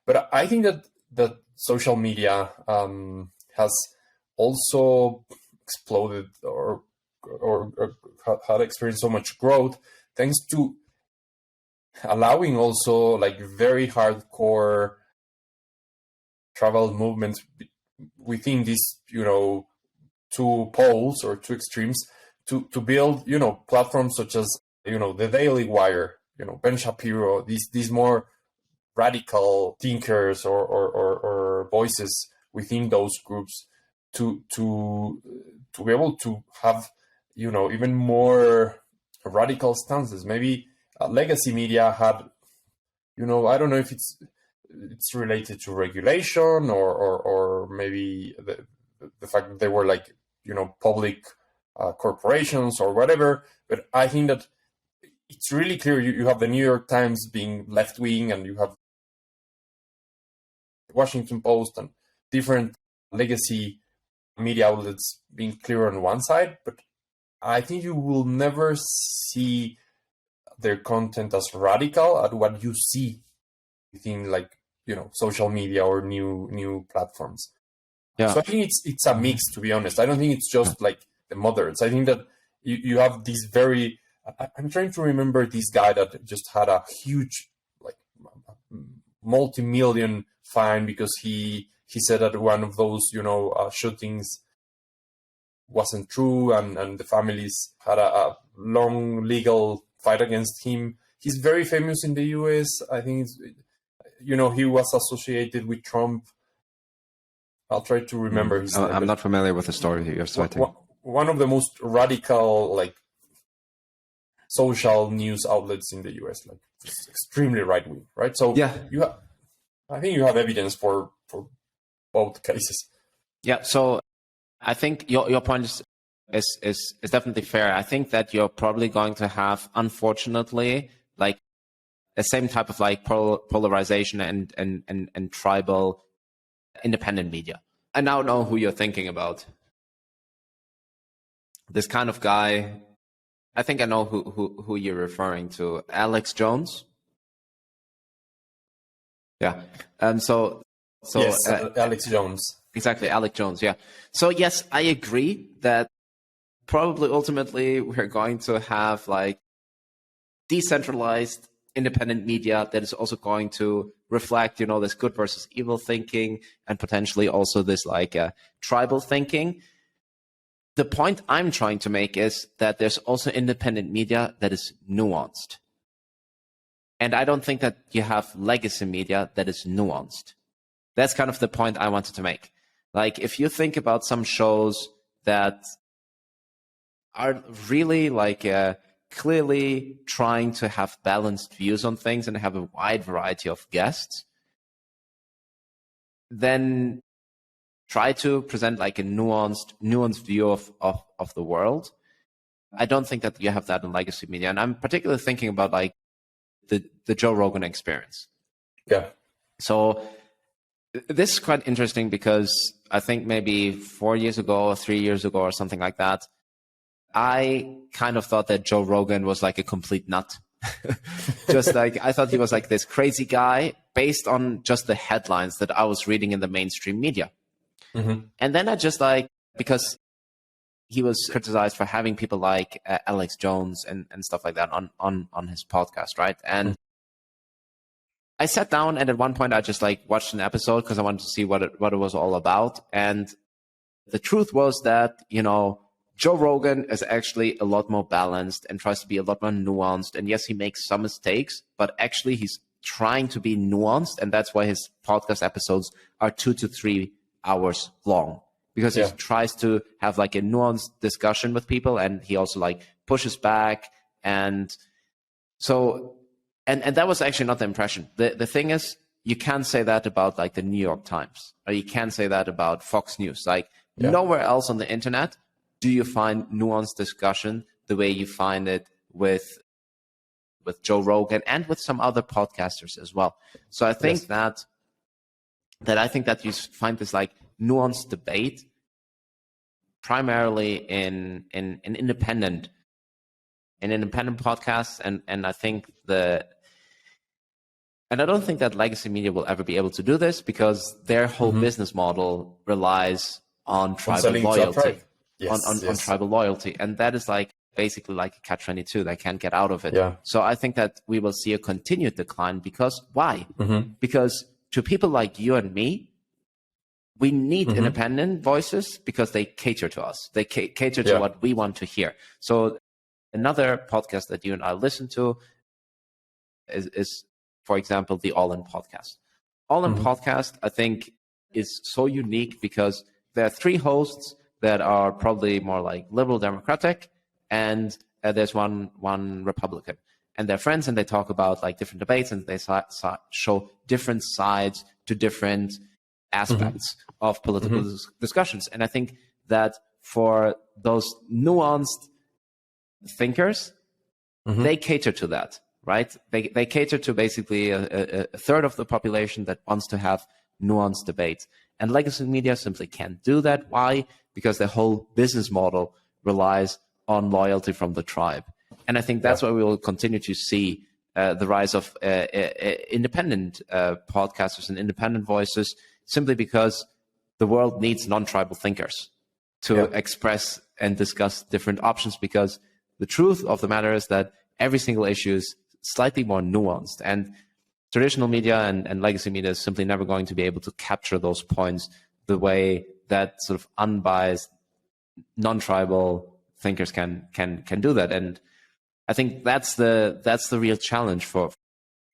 But I think that social media has also exploded or had experienced so much growth thanks to allowing also like very hardcore travel movements within these, two poles or two extremes to build, platforms such as, the Daily Wire, Ben Shapiro, these more radical thinkers or voices within those groups to be able to have, even more radical stances. Maybe legacy media had, I don't know if it's related to regulation or maybe the fact that they were like, public corporations or whatever. But I think that it's really clear. You have the New York Times being left wing, and you have the Washington Post and different legacy media outlets being clear on one side. But I think you will never see their content as radical at what you see within like, social media or new platforms. Yeah. So I think it's a mix, to be honest. I don't think it's just like the moderates. I think that you have these very, I'm trying to remember this guy that just had a huge, like, multi-million fine because he said that one of those, shootings wasn't true, and the families had a long legal fight against him. He's very famous in the US. I think he was associated with Trump. I'll try to remember his name. I'm not familiar with the story you're citing. One of the most radical, like, social news outlets in the US, like extremely right wing, right? So yeah, I think you have evidence for both cases. Yeah. So I think your point is definitely fair. I think that you're probably going to have, unfortunately, like the same type of like polarization and tribal independent media. I now know who you're thinking about. This kind of guy, I think I know who you're referring to. Alex Jones. Yeah. So yes, Alex Jones. Exactly, Alex Jones. Yeah. So yes, I agree that probably ultimately we're going to have like decentralized independent media that is also going to reflect, this good versus evil thinking, and potentially also this like tribal thinking. The point I'm trying to make is that there's also independent media that is nuanced. And I don't think that you have legacy media that is nuanced. That's kind of the point I wanted to make. Like, if you think about some shows that are really like clearly trying to have balanced views on things and have a wide variety of guests, then try to present like a nuanced view of the world. I don't think that you have that in legacy media. And I'm particularly thinking about like the Joe Rogan Experience. Yeah. So this is quite interesting because I think maybe 4 years ago or 3 years ago or something like that, I kind of thought that Joe Rogan was like a complete nut. Just like, I thought he was like this crazy guy based on just the headlines that I was reading in the mainstream media. Mm-hmm. And then I just like, because he was criticized for having people like Alex Jones and stuff like that on his podcast, right? And I sat down, and at one point I just like watched an episode because I wanted to see what it was all about. And the truth was that, Joe Rogan is actually a lot more balanced and tries to be a lot more nuanced. And yes, he makes some mistakes, but actually he's trying to be nuanced, and that's why his podcast episodes are 2 to 3 hours long, because he tries to have like a nuanced discussion with people, and he also like pushes back. And so, and that was actually not the impression. The thing is, you can't say that about like the New York Times, or you can't say that about Fox News. Like nowhere else on the internet do you find nuanced discussion the way you find it with Joe Rogan and with some other podcasters as well. So I think that I think that you find this like nuanced debate primarily in independent podcasts, and I think and I don't think that legacy media will ever be able to do this, because their whole business model relies on tribal loyalty, on tribal loyalty, and that is like basically like a catch-22. They can't get out of it. Yeah. So I think that we will see a continued decline, because why? Because to people like you and me, we need independent voices, because they cater to us. They cater to what we want to hear. So another podcast that you and I listen to is for example, the All In podcast. All In podcast, I think, is so unique because there are 3 hosts that are probably more like liberal democratic, and there's one Republican. And they're friends, and they talk about like different debates, and they show different sides to different aspects of political discussions. And I think that for those nuanced thinkers, they cater to that. Right? They cater to basically a third of the population that wants to have nuanced debates. And legacy media simply can't do that. Why? Because the whole business model relies on loyalty from the tribe. And I think that's why we will continue to see the rise of independent podcasters and independent voices, simply because the world needs non-tribal thinkers to express and discuss different options, because the truth of the matter is that every single issue is slightly more nuanced, and traditional media and legacy media is simply never going to be able to capture those points the way that sort of unbiased non-tribal thinkers can do that. And I think that's the real challenge for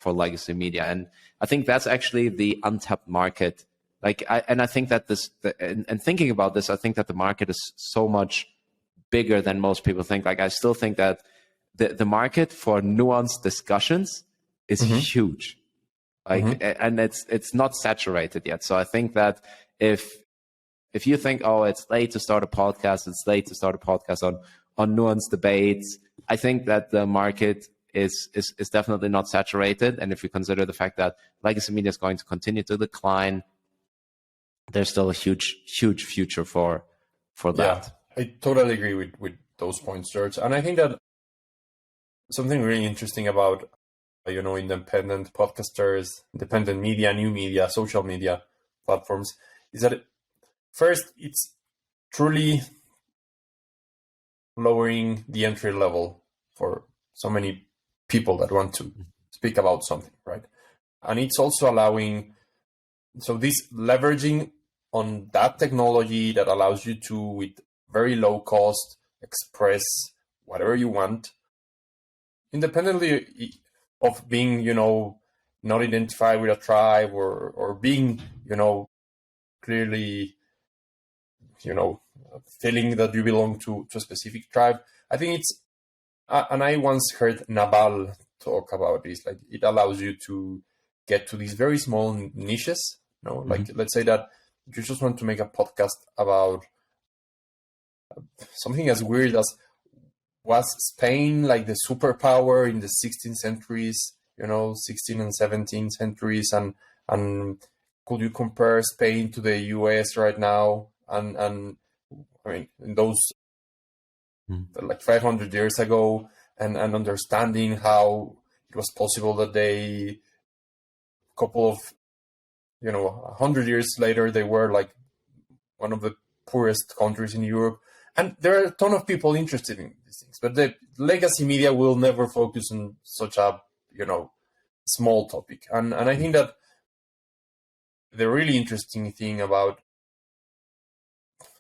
legacy media, and I think that's actually the untapped market. Like I think that and thinking about this, I think that the market is so much bigger than most people think. Like I still think that the market for nuanced discussions is huge, like, and it's not saturated yet. So I think that if you think, oh, it's late to start a podcast, on nuanced debates, I think that the market is definitely not saturated. And if you consider the fact that legacy media is going to continue to decline, there's still a huge future for that. Yeah, I totally agree with those points, George. And I think that something really interesting about, independent podcasters, independent media, new media, social media platforms is that first, it's truly lowering the entry level for so many people that want to speak about something, right? And it's also allowing, so this leveraging on that technology that allows you to, with very low cost, express whatever you want, independently of being, not identified with a tribe or being, clearly, feeling that you belong to a specific tribe. I think it's, and I once heard Naval talk about this, like it allows you to get to these very small niches, like let's say that you just want to make a podcast about something as weird as, was Spain like the superpower in the 16th centuries, 16th and 17th centuries, and could you compare Spain to the US right now? And I mean, in those like 500 years ago, and understanding how it was possible that they, couple of, 100 years later, they were like one of the poorest countries in Europe. And there are a ton of people interested in these things, but the legacy media will never focus on such a, small topic. And I think that the really interesting thing about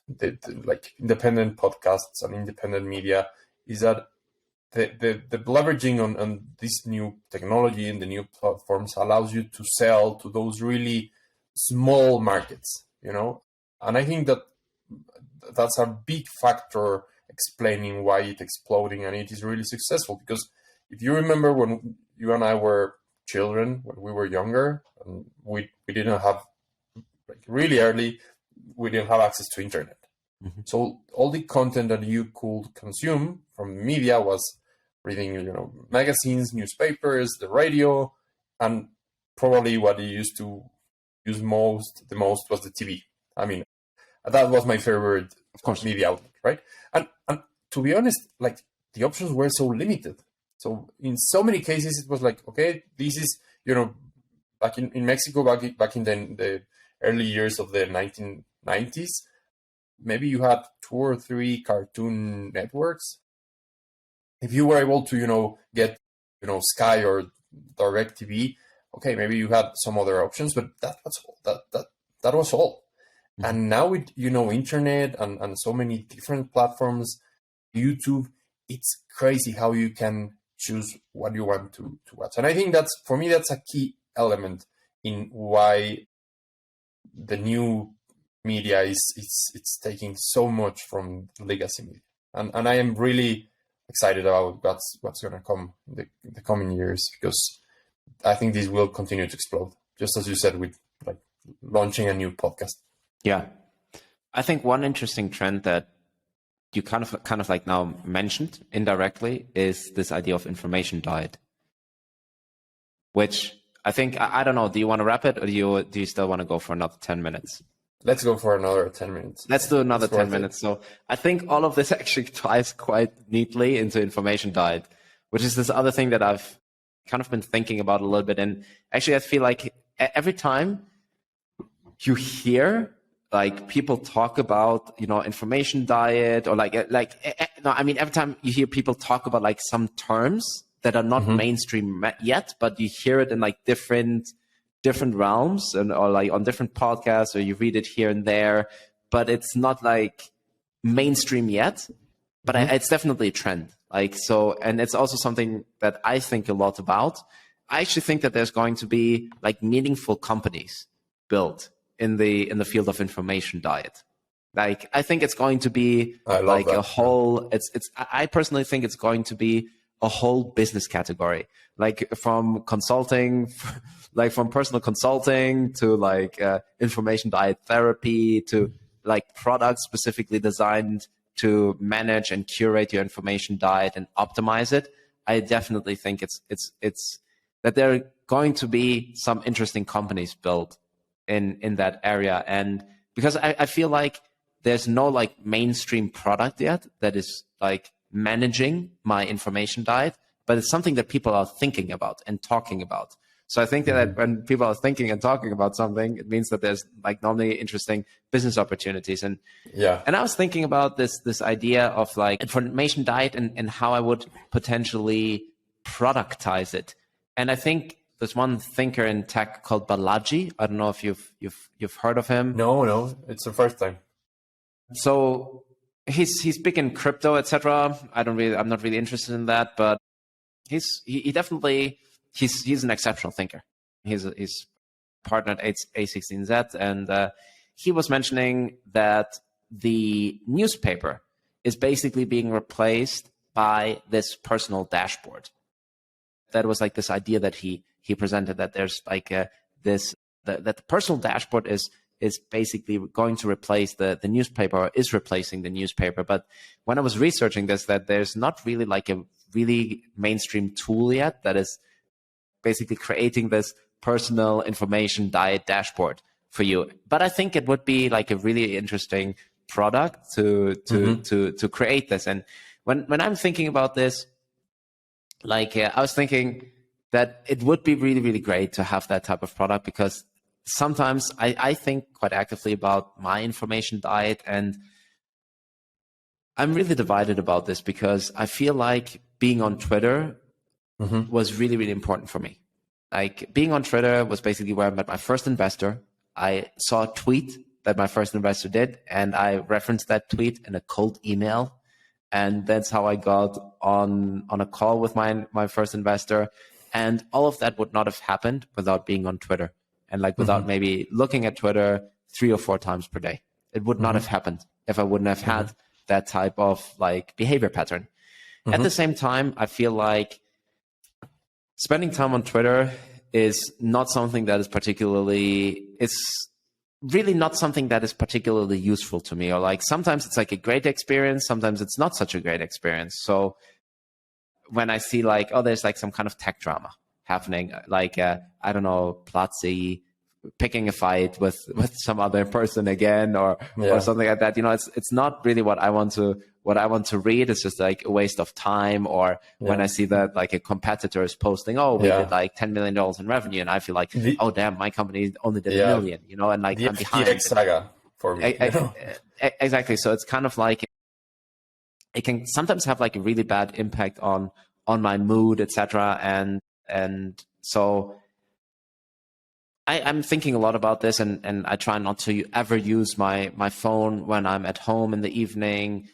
the like independent podcasts and independent media is that the leveraging on this new technology and the new platforms allows you to sell to those really small markets, and I think that's a big factor explaining why it's exploding and it is really successful. Because if you remember when you and I were children, when we were younger, and we didn't have, like, really early, we didn't have access to internet. Mm-hmm. So all the content that you could consume from media was reading, magazines, newspapers, the radio, and probably what you used to use the most was the TV. I mean, that was my favorite, of course, media outlet, right? And to be honest, like, the options were so limited. So in so many cases, it was like, okay, this is, back in Mexico, back in the early years of the 1990s, maybe you had 2 or 3 cartoon networks. If you were able to, get, Sky or Direct TV, okay, maybe you had some other options, but that was all. Mm-hmm. And now with, internet and so many different platforms, YouTube, it's crazy how you can choose what you want to watch. And I think for me, that's a key element in why the new media it's taking so much from legacy media. And I am really excited about what's going to come in the coming years, because I think this will continue to explode, just as you said, with, like, launching a new podcast. Yeah. I think one interesting trend that you kind of like now mentioned indirectly is this idea of information diet, which I think, I don't know, do you want to wrap it, or do you still want to go for another 10 minutes? Let's go for another 10 minutes. Let's do another 10 minutes. So I think all of this actually ties quite neatly into information diet, which is this other thing that I've kind of been thinking about a little bit. And actually, I feel like every time you hear, like, people talk about, information diet, or no, I mean, every time you hear people talk about, like, some terms that are not mainstream yet, but you hear it in, like, different realms, or like on different podcasts, or you read it here and there, but it's not, like, mainstream yet. But it's definitely a trend. Like, so, and it's also something that I think a lot about. I actually think that there's going to be, like, meaningful companies built in the field of information diet. Like, I think it's going to be like a whole, I personally think it's going to be a whole business category, like from consulting, like from personal consulting to, like, information diet therapy, to, like, products specifically designed to manage and curate your information diet and optimize it. I definitely think it's that there are going to be some interesting companies built in that area. And because I feel like there's no, like, mainstream product yet that is, like, managing my information diet, but it's something that people are thinking about and talking about. So I think that when people are thinking and talking about something, it means that there's, like, normally interesting business opportunities. And and I was thinking about this idea of, like, information diet and how I would potentially productize it. And I think there's one thinker in tech called Balaji. I don't know if you've heard of him. No, it's the first time. So he's big in crypto, etc. I'm not really interested in that, but he definitely he's an exceptional thinker. He's partner at A16Z, and he was mentioning that the newspaper is basically being replaced by this personal dashboard. That was, like, this idea that he presented, that there's, like, that the personal dashboard is basically going to replace the newspaper, or is replacing the newspaper. But when I was researching this, that there's not really, like, a really mainstream tool yet that is basically creating this personal information diet dashboard for you. But I think it would be, like, a really interesting product to create this. And when I'm thinking about this, like, I was thinking that it would be really, really great to have that type of product, because sometimes I think quite actively about my information diet, and I'm really divided about this, because I feel like being on Twitter was really, really important for me. Like, being on Twitter was basically where I met my first investor. I saw a tweet that my first investor did, and I referenced that tweet in a cold email. And that's how I got on a call with my first investor. And all of that would not have happened without being on Twitter, and like without maybe looking at Twitter 3 or 4 times per day. It would not have happened if I wouldn't have had that type of like behavior pattern. At the same time, I feel like spending time on Twitter is not something that is it's really not something that is particularly useful to me. Or like sometimes it's like a great experience, sometimes it's not such a great experience. So when I see like, oh, there's like some kind of tech drama happening, like, I don't know, Platzi picking a fight with some other person again, or something like that. It's not really what I want to read. It's just like a waste of time. Or when I see that like a competitor is posting, oh, we did like $10 million in revenue, and I feel like, oh damn, my company only did $1 million, and like I'm behind. The saga for me. Exactly. So it's kind of like, it can sometimes have like a really bad impact on my mood, etc. And so I'm thinking a lot about this, and I try not to ever use my phone when I'm at home in the evening.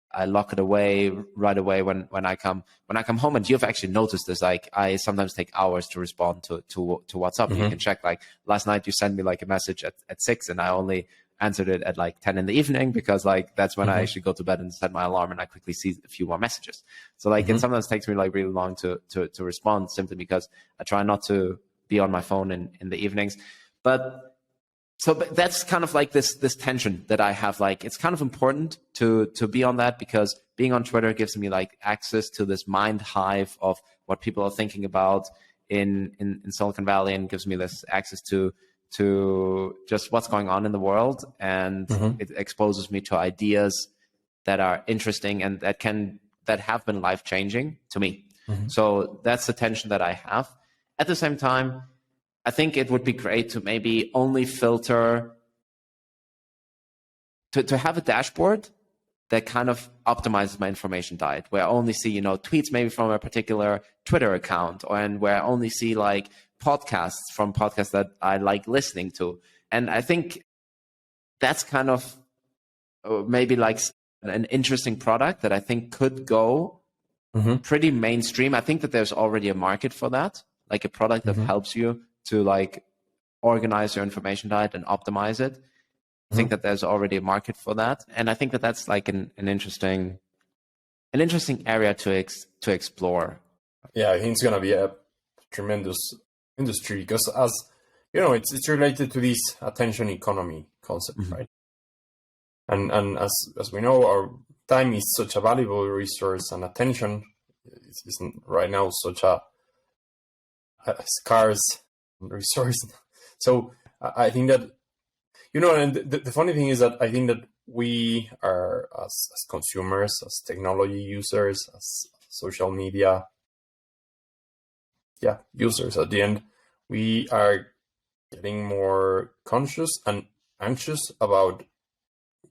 I lock it away right away when I come home. And you've actually noticed this. Like, I sometimes take hours to respond to WhatsApp. You can check, like, last night you sent me like a message at 6, and I only answered it at like 10 in the evening, because like that's when I actually go to bed and set my alarm, and I quickly see a few more messages. So like it sometimes takes me like really long to respond, simply because I try not to be on my phone in the evenings. But that's kind of like this tension that I have. Like, it's kind of important to be on that, because being on Twitter gives me like access to this mind hive of what people are thinking about in Silicon Valley, and gives me this access to just what's going on in the world. And it exposes me to ideas that are interesting and that have been life-changing to me. So that's the tension that I have. At the same time, I think it would be great to maybe only filter, to have a dashboard that kind of optimizes my information diet, where I only see, tweets maybe from a particular Twitter account, and where I only see like podcasts from podcasts that I like listening to. And I think that's kind of maybe like an interesting product that I think could go pretty mainstream. I think that there's already a market for that, like a product that helps you to like organize your information diet and optimize it. I think that there's already a market for that. And I think that that's like an interesting area to explore. Yeah, I think it's going to be a tremendous industry, because, as you know, it's related to this attention economy concept, right? And as we know, our time is such a valuable resource, and attention is right now such a scarce resource. So I think that, and the funny thing is that I think that we are, as consumers, as technology users, as social media users, at the end, we are getting more conscious and anxious about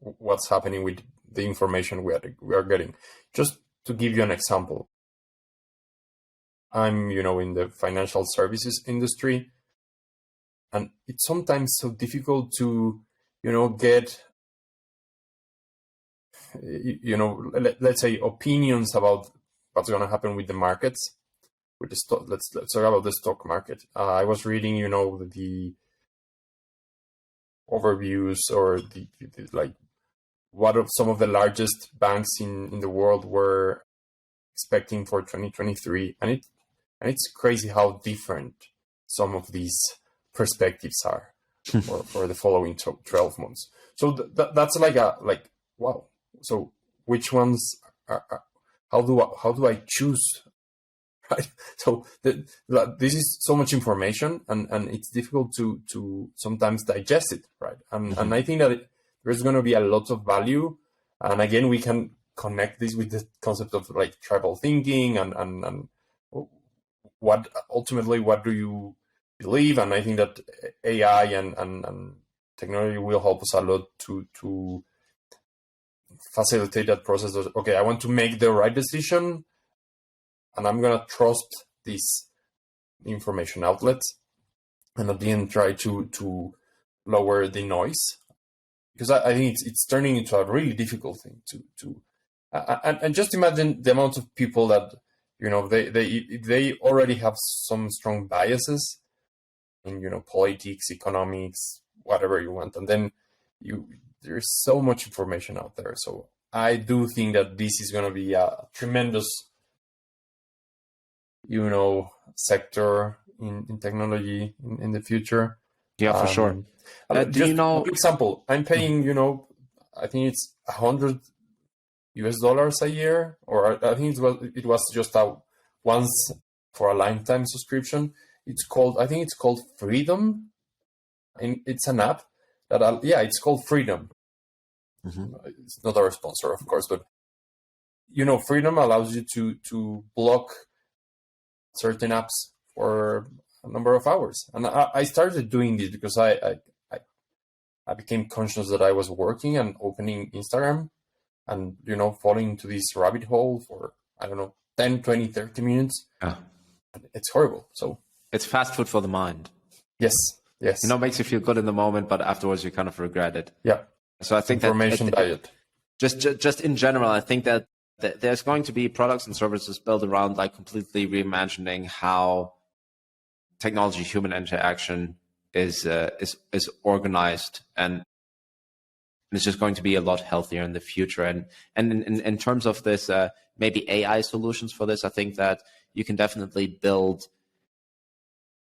what's happening with the information we are getting. Just to give you an example, I'm, in the financial services industry, and it's sometimes so difficult to, get, let's say, opinions about what's going to happen with the markets, with the stock. Let's talk about the stock market. I was reading, the overviews, or the like, what of some of the largest banks in the world were expecting for 2023, and it's crazy how different some of these perspectives are for the following 12 months. So that's like wow. So which ones are how do I choose? Right. So this is so much information, and it's difficult to sometimes digest it, right? And I think that there's going to be a lot of value, and again, we can connect this with the concept of like tribal thinking, and what do you believe? And I think that AI and technology will help us a lot to facilitate that process of, okay, I want to make the right decision, and I'm going to trust these information outlets, and at the end try to lower the noise, because I think it's turning into a really difficult thing to And just imagine the amount of people that, you know, they already have some strong biases in, you know, politics, economics, whatever you want, and then there's so much information out there. So I do think that this is going to be a tremendous, you know, sector in technology in the future. Yeah, for sure. Do you know? For example, I'm paying, you know, I think it's $100 a year, or I think it was just a once for a lifetime subscription. I think it's called Freedom, and it's an app that it's called Freedom. It's not our sponsor, of course, but you know, Freedom allows you to block certain apps for a number of hours. And I started doing this because I became conscious that I was working and opening Instagram and, you know, falling into this rabbit hole for, I don't know, 10, 20, 30 minutes. It's horrible. So it's fast food for the mind. Yes. You know, it makes you feel good in the moment, but afterwards you kind of regret it. Yeah. So I think information diet. Just in general, I think that there's going to be products and services built around like completely reimagining how technology human interaction is organized, and it's just going to be a lot healthier in the future. And in terms of this, maybe AI solutions for this, I think that you can definitely build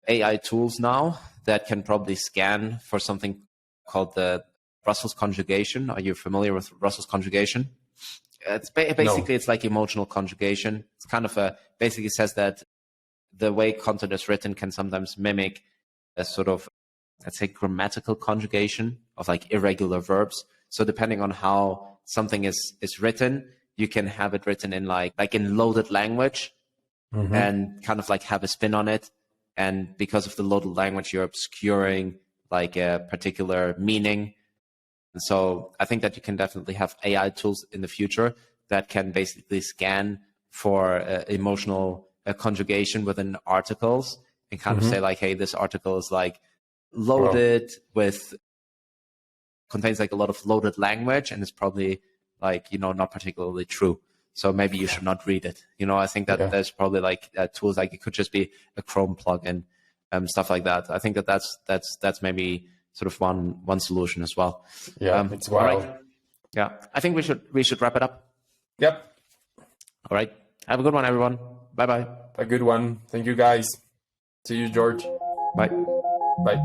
AI tools now that can probably scan for something called the Russell's conjugation. Are you familiar with Russell's conjugation? It's basically, it's like emotional conjugation. It's kind of basically says that the way content is written can sometimes mimic a sort of, let's say, grammatical conjugation of like irregular verbs. So depending on how something is written, you can have it written in like in loaded language and kind of like have a spin on it. And because of the loaded language, you're obscuring like a particular meaning. And so I think that you can definitely have AI tools in the future that can basically scan for emotional conjugation within articles and kind of say like, hey, this article is like loaded with, contains like a lot of loaded language and it's probably like, you know, not particularly true. So maybe you should not read it. You know, I think that there's probably like tools, like it could just be a Chrome plugin, stuff like that. I think that that's maybe sort of one solution as well. Yeah, it's wild. Right. Yeah, I think we should wrap it up. Yep. All right. Have a good one, everyone. Bye bye. A good one. Thank you, guys. See you, George. Bye. Bye.